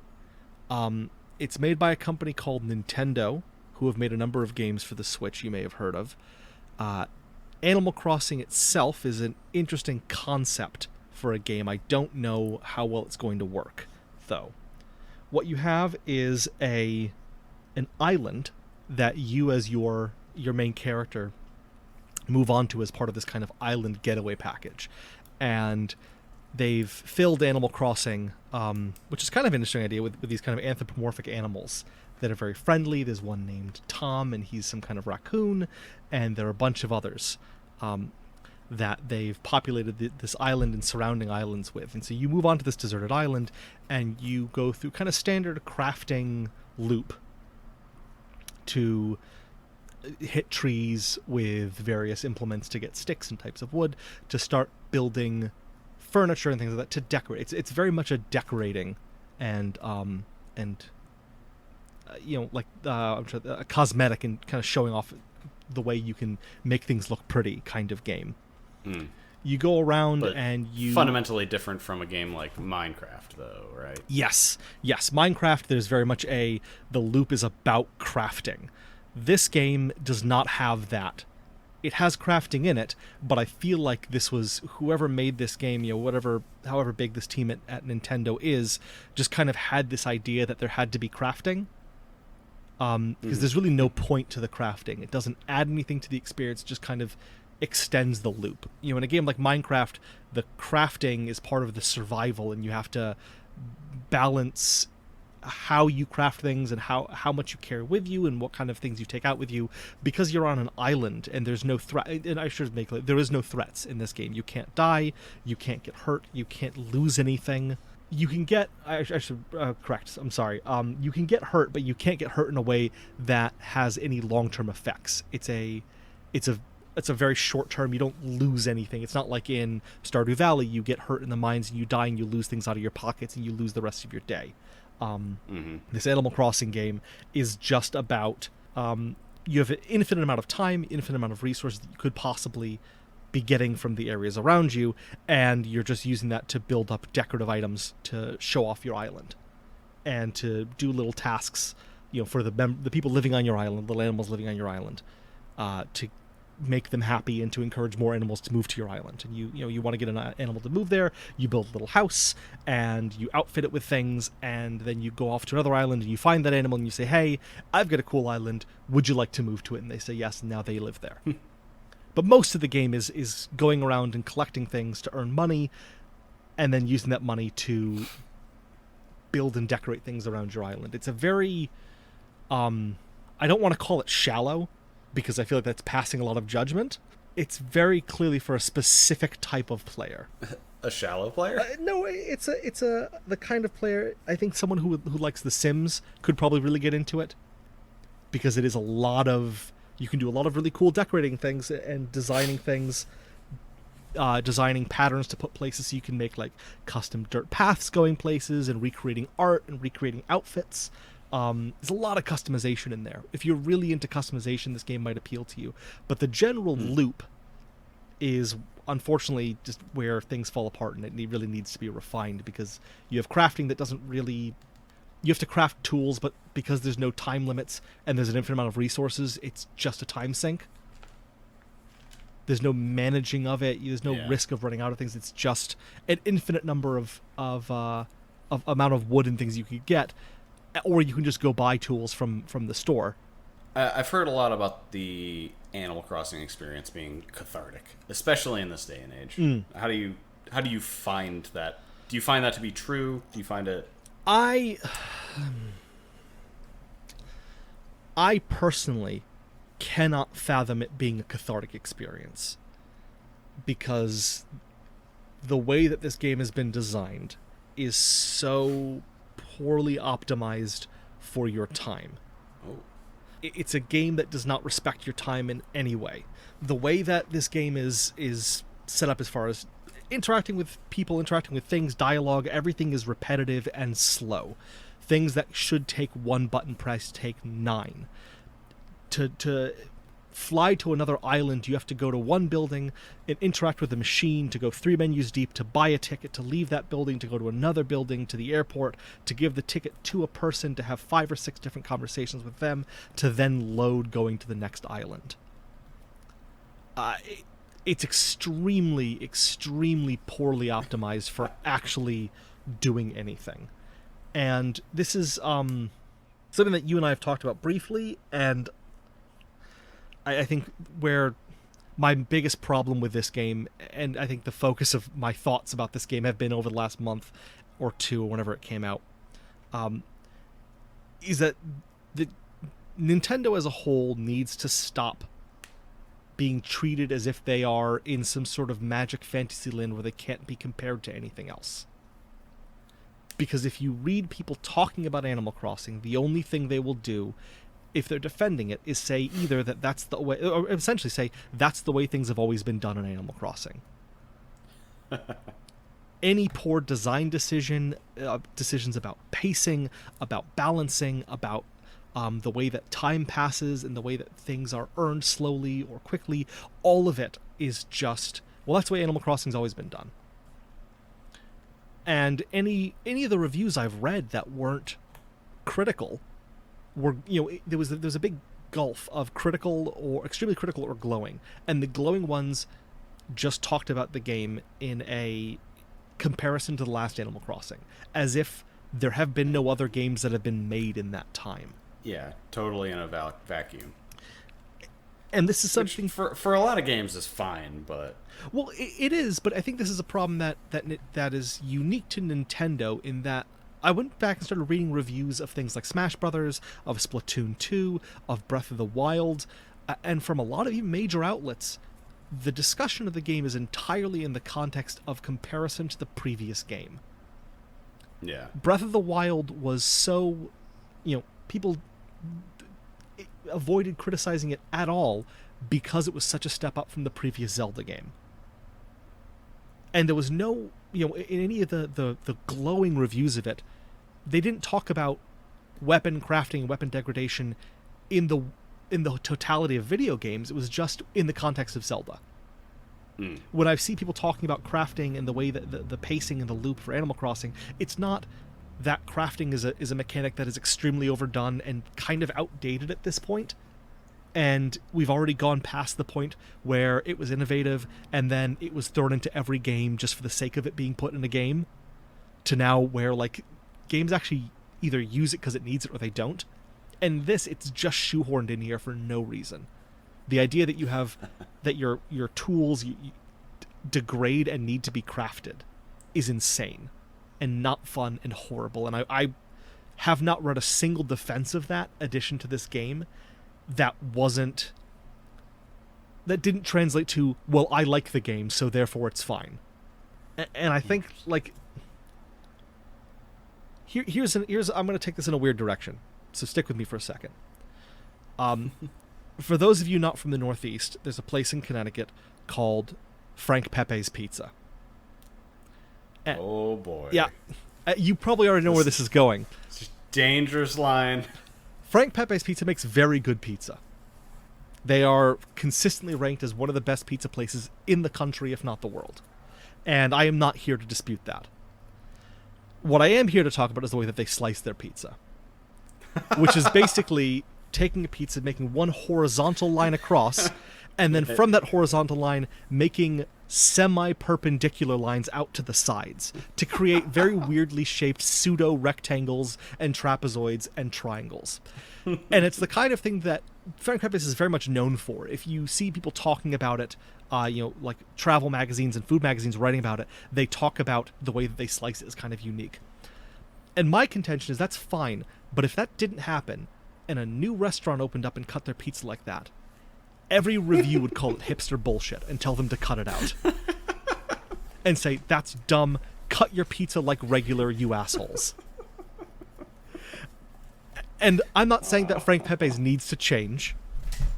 It's made by a company called Nintendo, who have made a number of games for the Switch you may have heard of. Animal Crossing itself is an interesting concept for a game. I don't know how well it's going to work, though. What you have is an island that you, as your main character, move on to as part of this kind of island getaway package. And they've filled Animal Crossing, which is kind of an interesting idea, with these kind of anthropomorphic animals that are very friendly. There's one named Tom, and he's some kind of raccoon, and there are a bunch of others that they've populated this island and surrounding islands with. And so you move on to this deserted island, and you go through kind of standard crafting loop to hit trees with various implements to get sticks and types of wood, to start building furniture and things like that to decorate. It's very much a decorating and a cosmetic and kind of showing off the way you can make things look pretty kind of game. You go around and you... Fundamentally different from a game like Minecraft, though, right? Yes. Minecraft, there's very much the loop is about crafting. This game does not have that. It has crafting in it, but I feel like this was whoever made this game, however big this team at Nintendo is, just kind of had this idea that there had to be crafting. Because there's really no point to the crafting. It doesn't add anything to the experience, it just kind of extends the loop. In a game like Minecraft, the crafting is part of the survival, and you have to balance how you craft things and how much you carry with you and what kind of things you take out with you, because you're on an island and there's no threat. And I should make clear, there is no threats in this game. You can't die, you can't get hurt, you can't lose anything. You can get, I should correct, I'm sorry, you can get hurt, but you can't get hurt in a way that has any long-term effects. It's a very short term. You don't lose anything. It's not like in Stardew Valley, you get hurt in the mines and you die and you lose things out of your pockets and you lose the rest of your day. This Animal Crossing game is just about you have an infinite amount of time, infinite amount of resources that you could possibly be getting from the areas around you, and you're just using that to build up decorative items to show off your island and to do little tasks, for the people living on your island, little animals living on your island, to make them happy and to encourage more animals to move to your island. And you want to get an animal to move there, you build a little house and you outfit it with things, and then you go off to another island and you find that animal and you say, hey, I've got a cool island, would you like to move to it? And they say yes, and now they live there. But most of the game is going around and collecting things to earn money, and then using that money to build and decorate things around your island. It's a very I don't want to call it shallow, because I feel like that's passing a lot of judgment. It's very clearly for a specific type of player. A shallow player? No, it's the kind of player, I think someone who likes The Sims could probably really get into it, because it is you can do a lot of really cool decorating things and designing things, designing patterns to put places, so you can make like custom dirt paths going places and recreating art and recreating outfits. There's a lot of customization in there. If you're really into customization, this game might appeal to you. But the general loop is unfortunately just where things fall apart, and it really needs to be refined, because you have crafting that doesn't really... You have to craft tools, but because there's no time limits and there's an infinite amount of resources, it's just a time sink. There's no managing of it. There's no risk of running out of things. It's just an infinite number of amount of wood and things you could get, or you can just go buy tools from the store. I've heard a lot about the Animal Crossing experience being cathartic, especially in this day and age. How do you find that? Do you find that to be true? Do you find it? I personally cannot fathom it being a cathartic experience, because the way that this game has been designed is so poorly optimized for your time. Oh. It's a game that does not respect your time in any way. The way that this game is set up, as far as interacting with people, interacting with things, dialogue, everything is repetitive and slow. Things that should take one button press take 9. To fly to another island, you have to go to one building and interact with a machine, to go 3 menus deep, to buy a ticket, to leave that building, to go to another building, to the airport, to give the ticket to a person, to have 5 or 6 different conversations with them, to then load going to the next island. It's extremely, extremely poorly optimized for actually doing anything. And this is something that you and I have talked about briefly, and I think where my biggest problem with this game, and I think the focus of my thoughts about this game have been over the last month or two, or whenever it came out, is that the Nintendo as a whole needs to stop being treated as if they are in some sort of magic fantasy land where they can't be compared to anything else. Because if you read people talking about Animal Crossing, the only thing they will do, if they're defending it, is say either that that's the way, or essentially say that's the way things have always been done in Animal Crossing. Any poor design decision, decisions about pacing, about balancing, about the way that time passes and the way that things are earned slowly or quickly, all of it is just, well, that's the way Animal Crossing's always been done. And any of the reviews I've read that weren't critical were, there was a big gulf of critical or extremely critical or glowing, and the glowing ones just talked about the game in a comparison to the last Animal Crossing, as if there have been no other games that have been made in that time. Yeah, totally in a vacuum. And this is something which for a lot of games is fine, but well, it is. But I think this is a problem that is unique to Nintendo, in that I went back and started reading reviews of things like Smash Brothers, of Splatoon 2, of Breath of the Wild, and from a lot of even major outlets, the discussion of the game is entirely in the context of comparison to the previous game. Yeah. Breath of the Wild was so, people avoided criticizing it at all because it was such a step up from the previous Zelda game. And there was no, in any of the glowing reviews of it, they didn't talk about weapon crafting and weapon degradation in the totality of video games. It was just in the context of Zelda. When I see people talking about crafting and the way that the pacing and the loop for Animal Crossing, it's not that crafting is a mechanic that is extremely overdone and kind of outdated at this point. And we've already gone past the point where it was innovative and then it was thrown into every game just for the sake of it being put in a game, to now where games actually either use it because it needs it or they don't. And this, it's just shoehorned in here for no reason. The idea that you have that your tools you degrade and need to be crafted is insane and not fun and horrible. And I have not read a single defense of that addition to this game that didn't translate to, well, I like the game, so therefore it's fine. And I think here's I'm going to take this in a weird direction, so stick with me for a second. For those of you not from the Northeast, there's a place in Connecticut called Frank Pepe's Pizza. Oh boy. Yeah. You probably already know where this is going. It's a dangerous line. Frank Pepe's Pizza makes very good pizza. They are consistently ranked as one of the best pizza places in the country, if not the world. And I am not here to dispute that. What I am here to talk about is the way that they slice their pizza. Which is basically taking a pizza, making one horizontal line across, And then from that horizontal line, making semi-perpendicular lines out to the sides to create very weirdly shaped pseudo-rectangles and trapezoids and triangles. And it's the kind of thing that Frank Pepe's is very much known for. If you see people talking about it, like travel magazines and food magazines writing about it, they talk about the way that they slice it is kind of unique. And my contention is that's fine, but if that didn't happen, and a new restaurant opened up and cut their pizza like that, every review would call it hipster bullshit and tell them to cut it out. And say, that's dumb, cut your pizza like regular, you assholes. And I'm not saying that Frank Pepe's needs to change.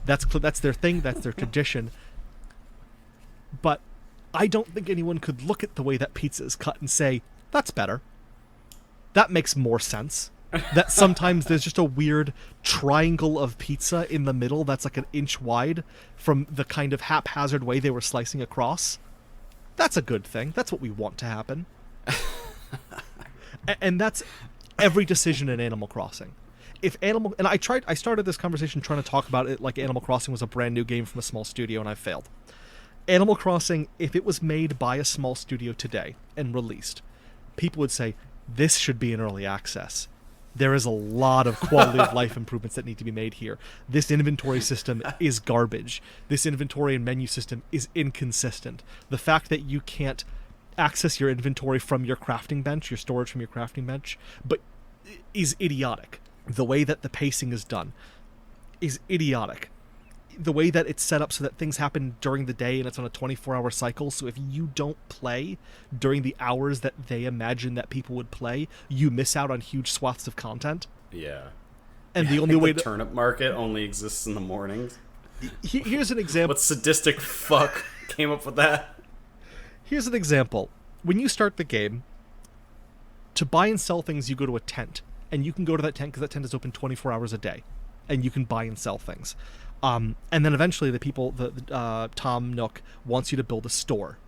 That's their thing, that's their tradition. But I don't think anyone could look at the way that pizza is cut and say, that's better. That makes more sense. That sometimes there's just a weird triangle of pizza in the middle that's like an inch wide from the kind of haphazard way they were slicing across. That's a good thing. That's what we want to happen. And that's every decision in Animal Crossing. And I started this conversation trying to talk about it like Animal Crossing was a brand new game from a small studio, and I failed. Animal Crossing, if it was made by a small studio today and released, people would say, this should be in early access. There is a lot of quality of life improvements that need to be made here. This inventory system is garbage. This inventory and menu system is inconsistent. The fact that you can't access your inventory from your crafting bench, your storage from your crafting bench, but is idiotic. The way that the pacing is done is idiotic. The way that it's set up so that things happen during the day and it's on a 24-hour cycle, so if you don't play during the hours that they imagine that people would play, you miss out on huge swaths of content. Yeah. And the only way the turnip market only exists in the mornings. Here's an example. What sadistic fuck came up with that? Here's an example. When you start the game, to buy and sell things, you go to a tent. And you can go to that tent because that tent is open 24 hours a day. And you can buy and sell things. And then eventually Tom Nook wants you to build a store.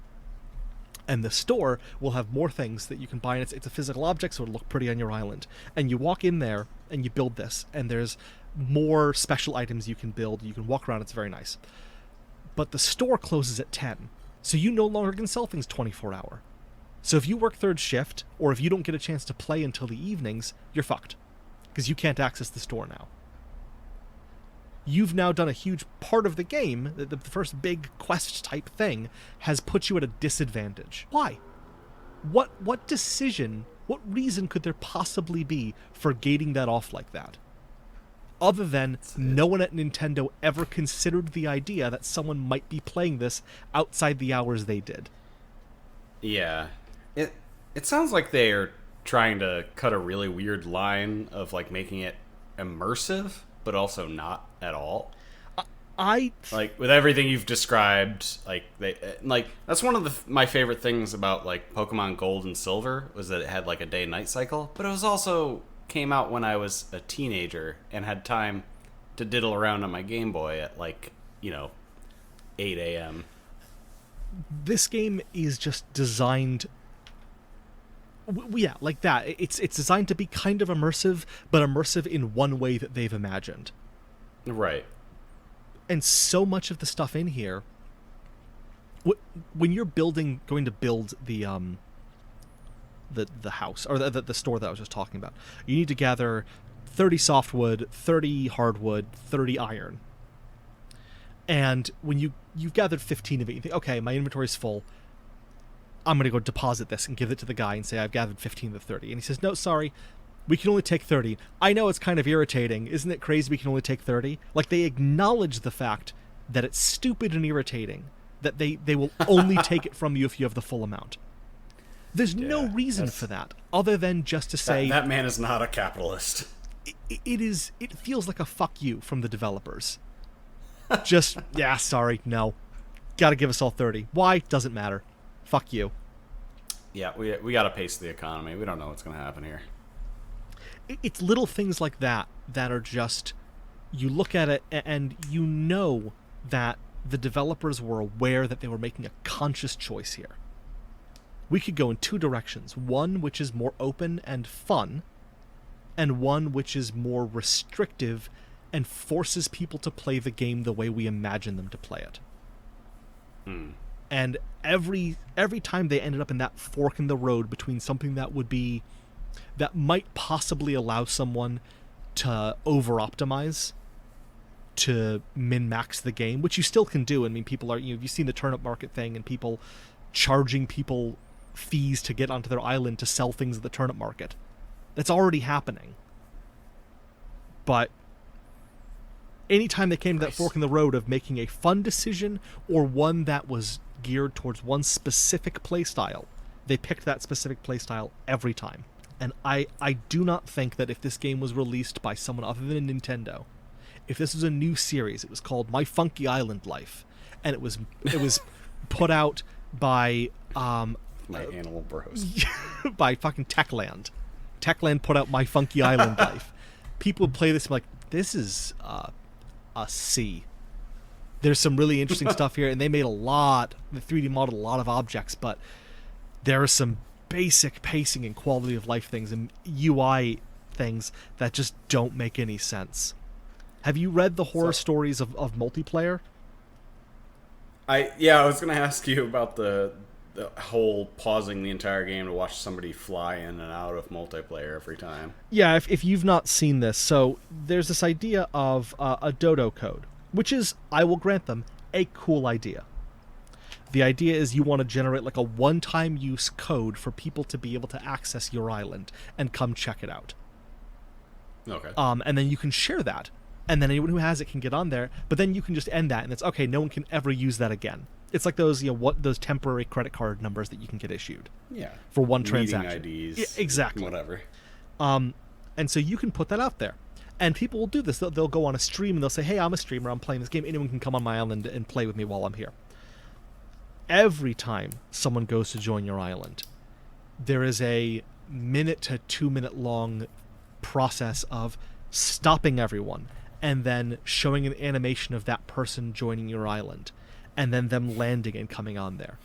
And the store will have more things that you can buy, and it's a physical object, so it'll look pretty on your island. And you walk in there, and you build this, and there's more special items you can build. You can walk around, it's very nice. But the store closes at 10, so you no longer can sell things 24-hour. So if you work third shift, or if you don't get a chance to play until the evenings, you're fucked. Because you can't access the store now. You've now done a huge part of the game, the first big quest-type thing, has put you at a disadvantage. Why? What decision, what reason could there possibly be for gating that off like that? Other than no one at Nintendo ever considered the idea that someone might be playing this outside the hours they did. Yeah. It sounds like they're trying to cut a really weird line of like making it immersive, but also not at all. Like with everything you've described, that's one of my favorite things about like Pokemon Gold and Silver was that it had like a day and night cycle, but it was also came out when I was a teenager and had time to diddle around on my Game Boy at 8 a.m. This game is just designed like that. It's designed to be kind of immersive, but immersive in one way that they've imagined. Right. And so much of the stuff in here, when you're going to build the house, or the store that I was just talking about, you need to gather 30 softwood, 30 hardwood, 30 iron. And when you've gathered 15 of it, you think, okay, my inventory's full. I'm going to go deposit this and give it to the guy and say, I've gathered 15 of the 30. And he says, no, sorry, we can only take 30. I know it's kind of irritating. Isn't it crazy we can only take 30? Like, they acknowledge the fact that it's stupid and irritating, that they will only take it from you if you have the full amount. There's no reason for that, other than just to say... That man is not a capitalist. It feels like a fuck you from the developers. Just, sorry, no. Gotta give us all 30. Why? Doesn't matter. Fuck you. Yeah, we gotta pace the economy. We don't know what's gonna happen here. It's little things like that are just... You look at it, and you know that the developers were aware that they were making a conscious choice here. We could go in two directions. One which is more open and fun, and one which is more restrictive and forces people to play the game the way we imagine them to play it. And every time they ended up in that fork in the road between something that might possibly allow someone to over-optimize, to min-max the game, which you still can do. I mean, people are, you've seen the turnip market thing and people charging people fees to get onto their island to sell things at the turnip market. That's already happening. But anytime they came to that fork in the road of making a fun decision or one that was geared towards one specific playstyle, they picked that specific playstyle every time. And I do not think that if this game was released by someone other than Nintendo, if this was a new series, it was called My Funky Island Life, and it was put out by My Animal Bros. by fucking Techland. Techland put out My Funky Island Life. People would play this and be like, this is a C. There's some really interesting stuff here, and they made the 3D modeled a lot of objects, but there are some basic pacing and quality of life things and UI things that just don't make any sense. Have you read the horror stories of multiplayer? I was going to ask you about the whole pausing the entire game to watch somebody fly in and out of multiplayer every time. Yeah, if you've not seen this, so there's this idea of a dodo code, which is, I will grant them, a cool idea. The idea is you want to generate like a one-time use code for people to be able to access your island and come check it out. Okay. And then you can share that. And then anyone who has it can get on there, but then you can just end that, and it's okay. No one can ever use that again. It's like those, those temporary credit card numbers that you can get issued. Yeah. For one transaction. IDs. Yeah, exactly. Whatever. And so you can put that out there, and people will do this. They'll go on a stream and they'll say, "Hey, I'm a streamer. I'm playing this game. Anyone can come on my island and play with me while I'm here." Every time someone goes to join your island, there is a 1 to 2 minute long process of stopping everyone and then showing an animation of that person joining your island and then them landing and coming on there.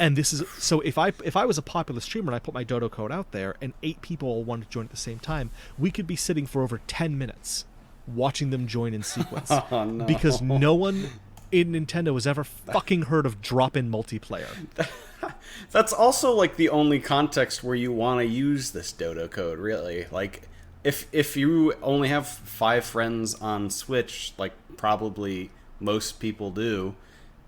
And this is, so if I was a popular streamer and I put my dodo code out there and 8 people all wanted to join at the same time, we could be sitting for over 10 minutes watching them join in sequence. Oh, no. Because no one in Nintendo has ever fucking heard of drop-in multiplayer. That's also like the only context where you want to use this dodo code, really. Like, if you only have 5 friends on Switch, like probably most people do,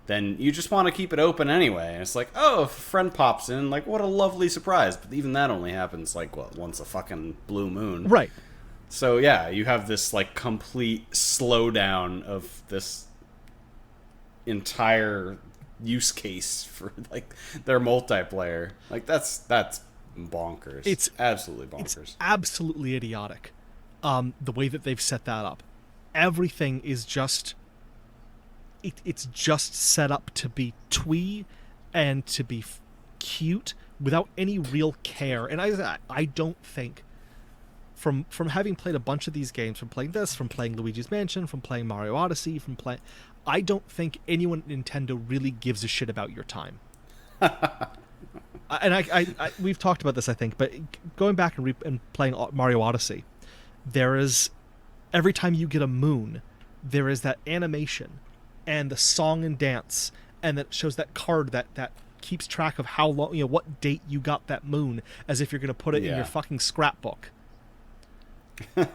then you just want to keep it open anyway. And it's like, oh, if a friend pops in, like, what a lovely surprise. But even that only happens, like, once a fucking blue moon. Right. So, yeah, you have this, like, complete slowdown of this entire use case for, like, their multiplayer. Like, that's bonkers. It's absolutely bonkers. It's absolutely idiotic, the way that they've set that up. Everything is just... It's just set up to be twee and to be cute without any real care. And I don't think, from having played a bunch of these games, from playing this, from playing Luigi's Mansion, from playing Mario Odyssey, I don't think anyone at Nintendo really gives a shit about your time. And I we've talked about this, I think, but going back and playing Mario Odyssey, there is, every time you get a moon, there is that animation and the song and dance, and that shows that card that keeps track of how long, what date you got that moon, as if you're going to put it in your fucking scrapbook.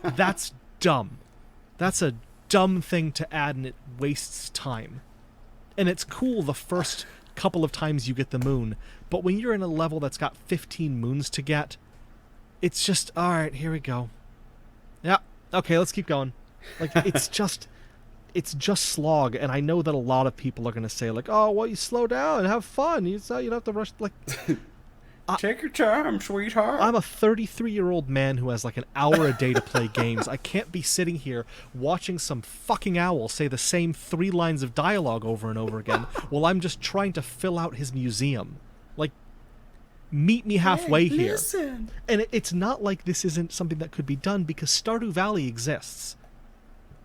That's dumb. That's a dumb thing to add, and it wastes time. And it's cool the first couple of times you get the moon, but when you're in a level that's got 15 moons to get, it's just, all right, here we go. Yeah, okay, let's keep going. Like, it's just slog. And I know that a lot of people are going to say, like, oh, well, you slow down and have fun. You don't have to rush. Like, take your time, sweetheart. I'm a 33-year-old man who has like an hour a day to play games. I can't be sitting here watching some fucking owl say the same 3 lines of dialogue over and over again while I'm just trying to fill out his museum. Like, meet me halfway here. Listen. And it's not like this isn't something that could be done, because Stardew Valley exists.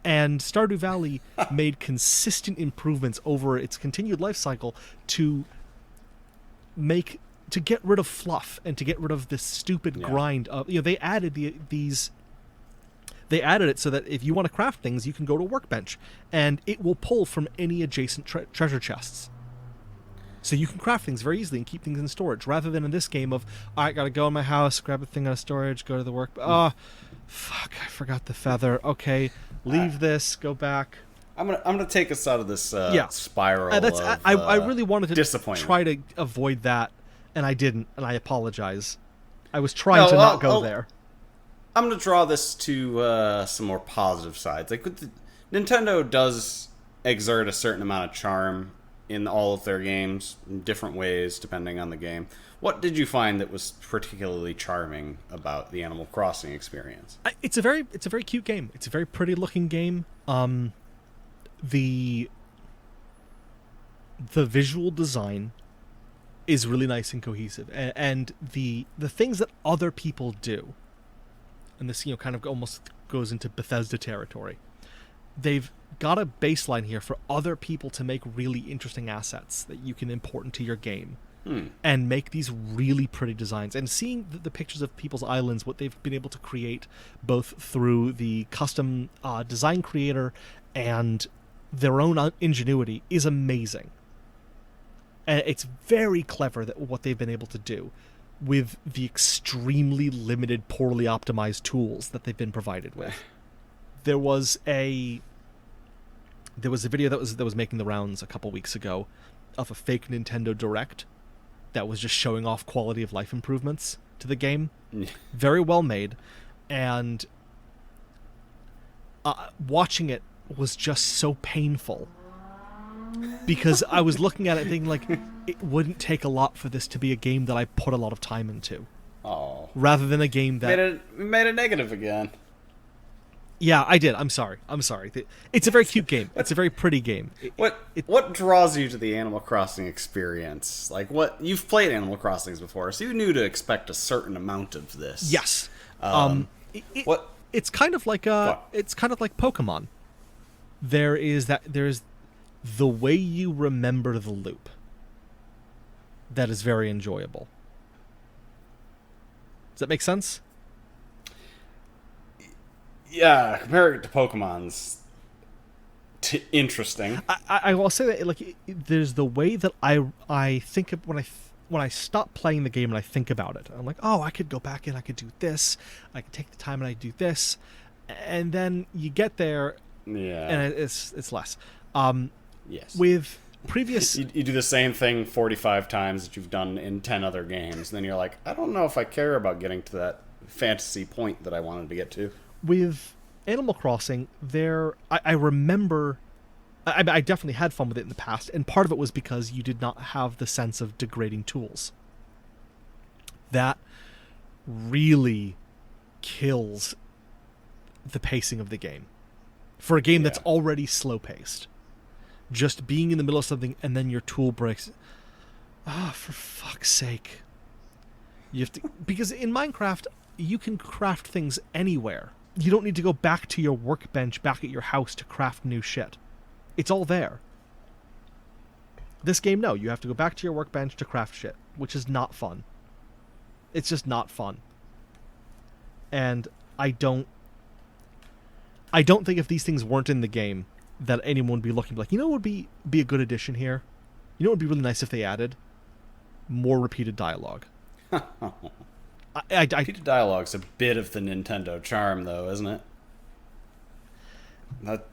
And Stardew Valley made consistent improvements over its continued life cycle to get rid of fluff and to get rid of this stupid grind of, they added these They added it so that if you want to craft things, you can go to a workbench, and it will pull from any adjacent treasure chests. So you can craft things very easily and keep things in storage, rather than in this game of, all right, gotta go in my house, grab a thing out of storage, go to the work. Oh, fuck! I forgot the feather. Okay, leave this, go back. I'm gonna take us out of this spiral. I really wanted to disappointment. try to avoid that, and I didn't, and I apologize. I was trying to not go there. I'm gonna draw this to some more positive sides. Like Nintendo does exert a certain amount of charm in all of their games in different ways depending on the game. What did you find that was particularly charming about the Animal Crossing experience? It's a very cute game. It's a very pretty looking game. The visual design is really nice and cohesive, and the things that other people do, and this kind of almost goes into Bethesda territory. They've got a baseline here for other people to make really interesting assets that you can import into your game and make these really pretty designs. And seeing the pictures of people's islands, what they've been able to create both through the custom design creator and their own ingenuity is amazing. And it's very clever that what they've been able to do with the extremely limited, poorly optimized tools that they've been provided with. There was a video that was making the rounds a couple weeks ago of a fake Nintendo Direct that was just showing off quality of life improvements to the game. Very well made, and watching it was just so painful because I was looking at it thinking like it wouldn't take a lot for this to be a game that I put a lot of time into. Oh, rather than a game that made it negative again. Yeah, I did. I'm sorry. It's a very cute game. It's a very pretty game. What draws you to the Animal Crossing experience? Like, you've played Animal Crossings before, so you knew to expect a certain amount of this. Yes. It's kind of like Pokemon. There's the way you remember the loop that is very enjoyable. Does that make sense? Yeah, comparing it to Pokemon's interesting. I will say that like there's the way that I think of when I stop playing the game and I think about it. I'm like, oh, I could go back and I could do this. I could take the time and I do this, and then you get there, and it's less. Yes. With previous, you do the same thing 45 times that you've done in 10 other games, and then you're like, I don't know if I care about getting to that fantasy point that I wanted to get to. With Animal Crossing, I remember I definitely had fun with it in the past, and part of it was because you did not have the sense of degrading tools. That really kills the pacing of the game. For a game that's already slow-paced. Just being in the middle of something and then your tool breaks. For fuck's sake. You have to, because in Minecraft, you can craft things anywhere. You don't need to go back to your workbench back at your house to craft new shit. It's all there. This game, no. You have to go back to your workbench to craft shit, which is not fun. It's just not fun. And I don't think if these things weren't in the game that anyone would be looking like, what would be a good addition here? What would be really nice if they added? More repeated dialogue. Repeated dialogue's a bit of the Nintendo charm, though, isn't it?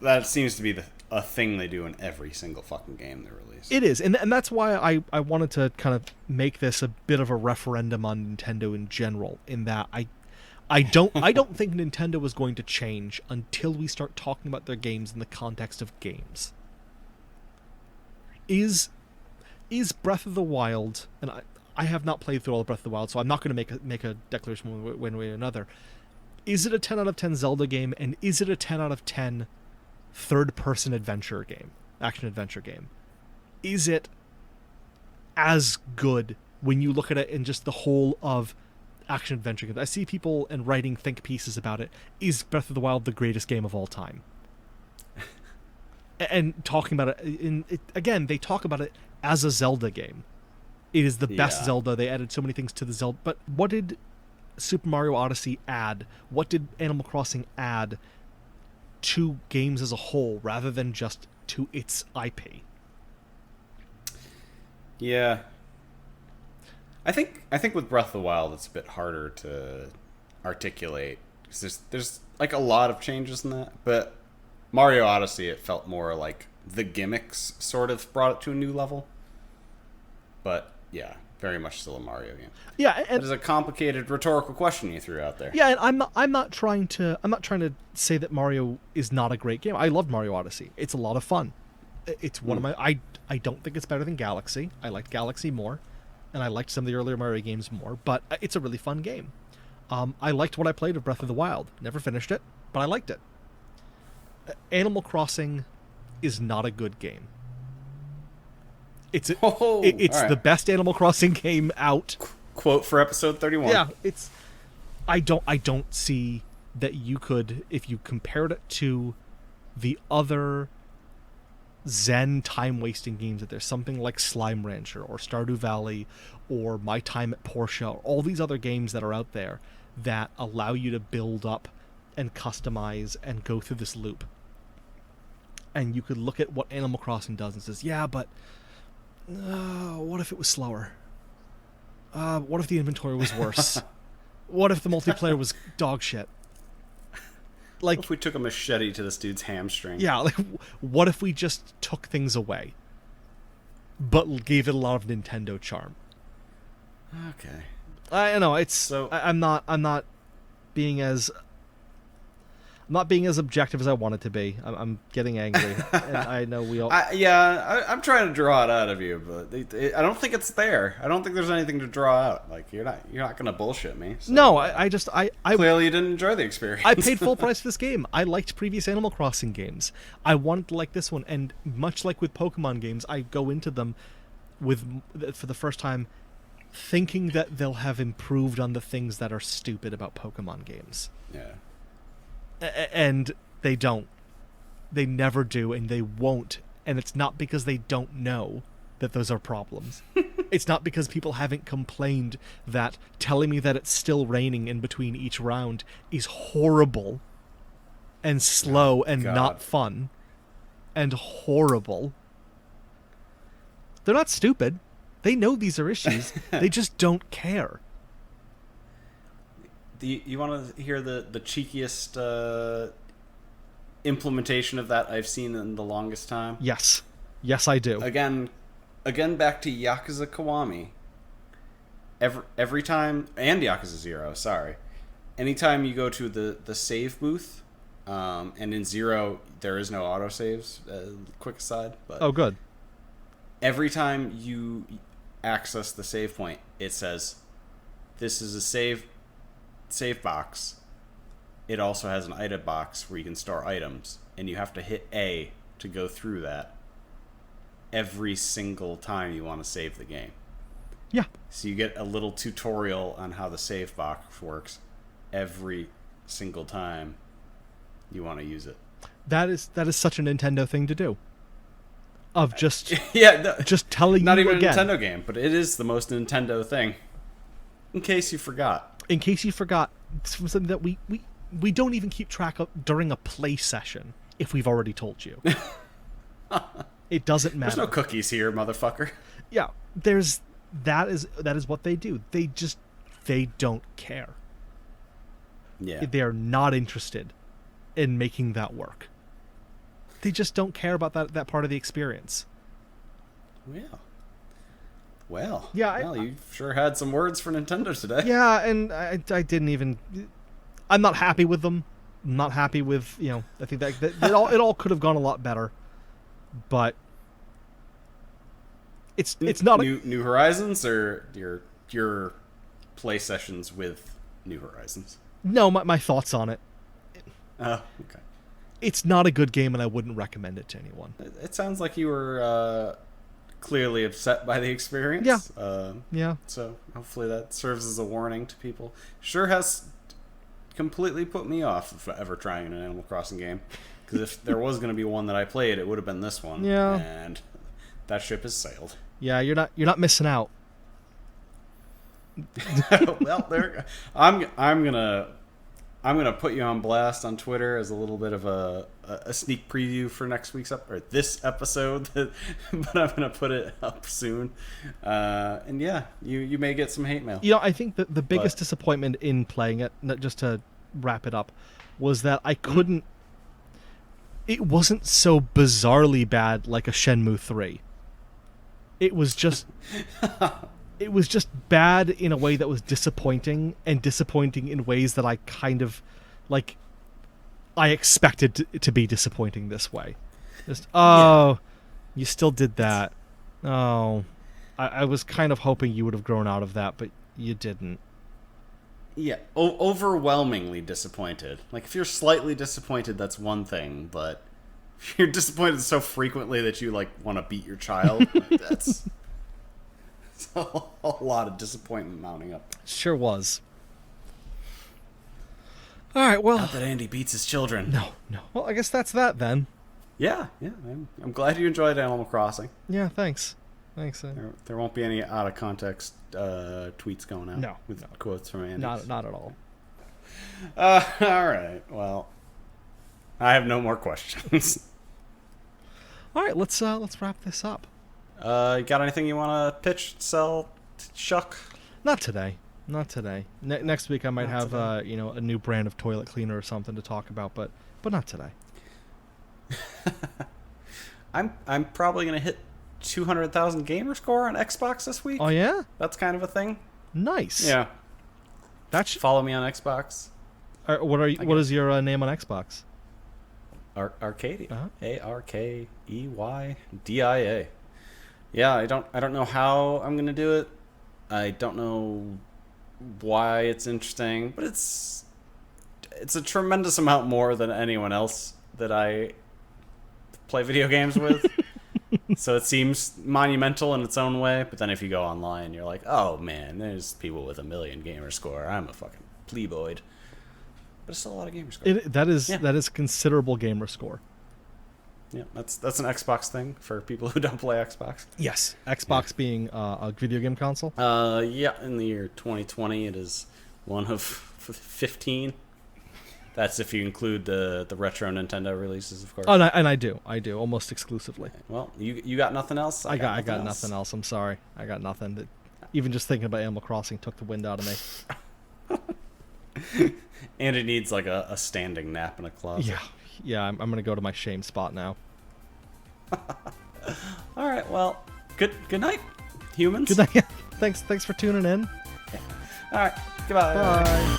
That seems to be a thing they do in every single fucking game they release. It is, and that's why I wanted to kind of make this a bit of a referendum on Nintendo in general, in that I don't think Nintendo is going to change until we start talking about their games in the context of games. Is Breath of the Wild, and I have not played through all of Breath of the Wild, so I'm not going to make a declaration one way or another. Is it a 10 out of 10 Zelda game, and is it a 10 out of 10 third-person adventure game, action-adventure game? Is it as good when you look at it in just the whole of action-adventure games? I see people and writing think pieces about it. Is Breath of the Wild the greatest game of all time? And talking about it, again, they talk about it as a Zelda game. It is the best Zelda. They added so many things to the Zelda. But what did Super Mario Odyssey add? What did Animal Crossing add to games as a whole rather than just to its IP? Yeah. I think with Breath of the Wild it's a bit harder to articulate, because there's like a lot of changes in that, but Mario Odyssey, it felt more like the gimmicks sort of brought it to a new level. But yeah, very much still a Mario game. Yeah, and That is a complicated rhetorical question you threw out there. yeah, and I'm not trying to say that Mario is not a great game. I love Mario Odyssey. It's a lot of fun. It's one of my I don't think it's better than Galaxy. I liked Galaxy more, and I liked some of the earlier Mario games more, but it's a really fun game. I liked what I played of Breath of the Wild. Never finished it, but I liked it. Animal Crossing is not a good game. It's right. the best Animal Crossing game out. Quote for episode 31. Yeah, it's I don't see that you could, if you compared it to the other Zen time wasting games, that there's something like Slime Rancher or Stardew Valley or My Time at Portia, or all these other games that are out there that allow you to build up and customize and go through this loop. And you could look at what Animal Crossing does and says, yeah, but what if it was slower? What if the inventory was worse? What if the multiplayer was dog shit? Like, What if we took a machete to this dude's hamstring? yeah, like, what if we just took things away, but gave it a lot of Nintendo charm? Okay. I know it's. So- I'm not being as. I'm not being as objective as I want it to be. I'm getting angry, and I know we all. I'm trying to draw it out of you, but I don't think it's there. I don't think there's anything to draw out. Like, you're not gonna bullshit me. So. No, I just Clearly you didn't enjoy the experience. I paid full price for this game. I liked previous Animal Crossing games. I wanted to like this one, and much like with Pokemon games, I go into them for the first time thinking that they'll have improved on the things that are stupid about Pokemon games. Yeah. And they don't. They never do, and they won't. And it's not because they don't know that those are problems. It's not because people haven't complained that telling me that it's still raining in between each round is horrible and slow and God. not fun and horrible. They're not stupid. They know these are issues. They just don't care. You want to hear the cheekiest implementation of that I've seen in the longest time? Yes. Yes, I do. Again, back to Yakuza Kiwami. Every time, and Yakuza 0, sorry. Anytime you go to the save booth, and in 0 there is no autosaves, quick aside. But Oh, good. every time you access the save point, it says, this is a save box. It also has an item box where you can store items, and you have to hit A to go through that every single time you want to save the game. Yeah. So you get a little tutorial on how the save box works every single time you want to use it. That is such a Nintendo thing to do. Of just just telling not you even again. a Nintendo game, but it is the most Nintendo thing. In case you forgot. In case you forgot, it's something that we don't even keep track of during a play session if we've already told you. It doesn't matter. There's no cookies here, motherfucker. Yeah, that is what they do. They don't care. Yeah. They are not interested in making that work. They just don't care about that part of the experience. Well, yeah, you sure had some words for Nintendo today. Yeah, and I didn't even. I'm not happy with them. I'm not happy with I think that it all could have gone a lot better, but it's not New Horizons, or your play sessions with New Horizons. No, my thoughts on it. Oh, okay. It's not a good game, and I wouldn't recommend it to anyone. It sounds like you were clearly upset by the experience. Yeah. Yeah. So hopefully that serves as a warning to people. Sure has completely put me off of ever trying an Animal Crossing game. Because if there was going to be one that I played, it would have been this one. Yeah. And that ship has sailed. Yeah, you're not missing out. Well, there. I'm gonna put you on blast on Twitter as a little bit of a sneak preview for next week's or this episode, but I'm gonna put it up soon. And yeah, you may get some hate mail. I think that the biggest disappointment in playing it, just to wrap it up, was that I couldn't. It wasn't so bizarrely bad like a Shenmue 3. It was just. It was just bad in a way that was disappointing, and disappointing in ways that I kind of, like, I expected to be disappointing this way. Just, you still did that. Oh, I was kind of hoping you would have grown out of that, but you didn't. Yeah, overwhelmingly disappointed. Like, if you're slightly disappointed, that's one thing, but if you're disappointed so frequently that you, like, want to beat your child, that's... a lot of disappointment mounting up. Sure was. All right, well... Not that Andy beats his children. No. Well, I guess that's that then. Yeah. I'm glad you enjoyed Animal Crossing. Yeah, thanks. There won't be any out of context tweets going out. No. With quotes from Andy. Not at all. All right. Well, I have no more questions. All right, let's wrap this up. You got anything you want to pitch, sell, shuck? Not today. Next week I might have a new brand of toilet cleaner or something to talk about, but not today. I'm probably gonna hit 200,000 gamer score on Xbox this week. Oh yeah, that's kind of a thing. Nice. Yeah. Follow me on Xbox. What is your name on Xbox? Arcadia. ARKEYDIA. Yeah, I don't know how I'm gonna do it. I don't know why it's interesting, but it's a tremendous amount more than anyone else that I play video games with. So it seems monumental in its own way, but then if you go online, you're like, oh man, there's people with 1 million gamer score. I'm a fucking pleboid. But it's still a lot of gamer score. That is considerable gamer score. Yeah, that's an Xbox thing for people who don't play Xbox. Yes, Xbox being a video game console. Yeah, in the year 2020, it is one of 15. That's if you include the retro Nintendo releases, of course. Oh, and I do almost exclusively. Well, you got nothing else? I got nothing else. I'm sorry, I got nothing. That even just thinking about Animal Crossing took the wind out of me. And it needs like a standing nap in a closet. Yeah. I'm gonna go to my shame spot now. All right. Well, good night, humans. Good night. Thanks for tuning in. All right. Goodbye. Bye.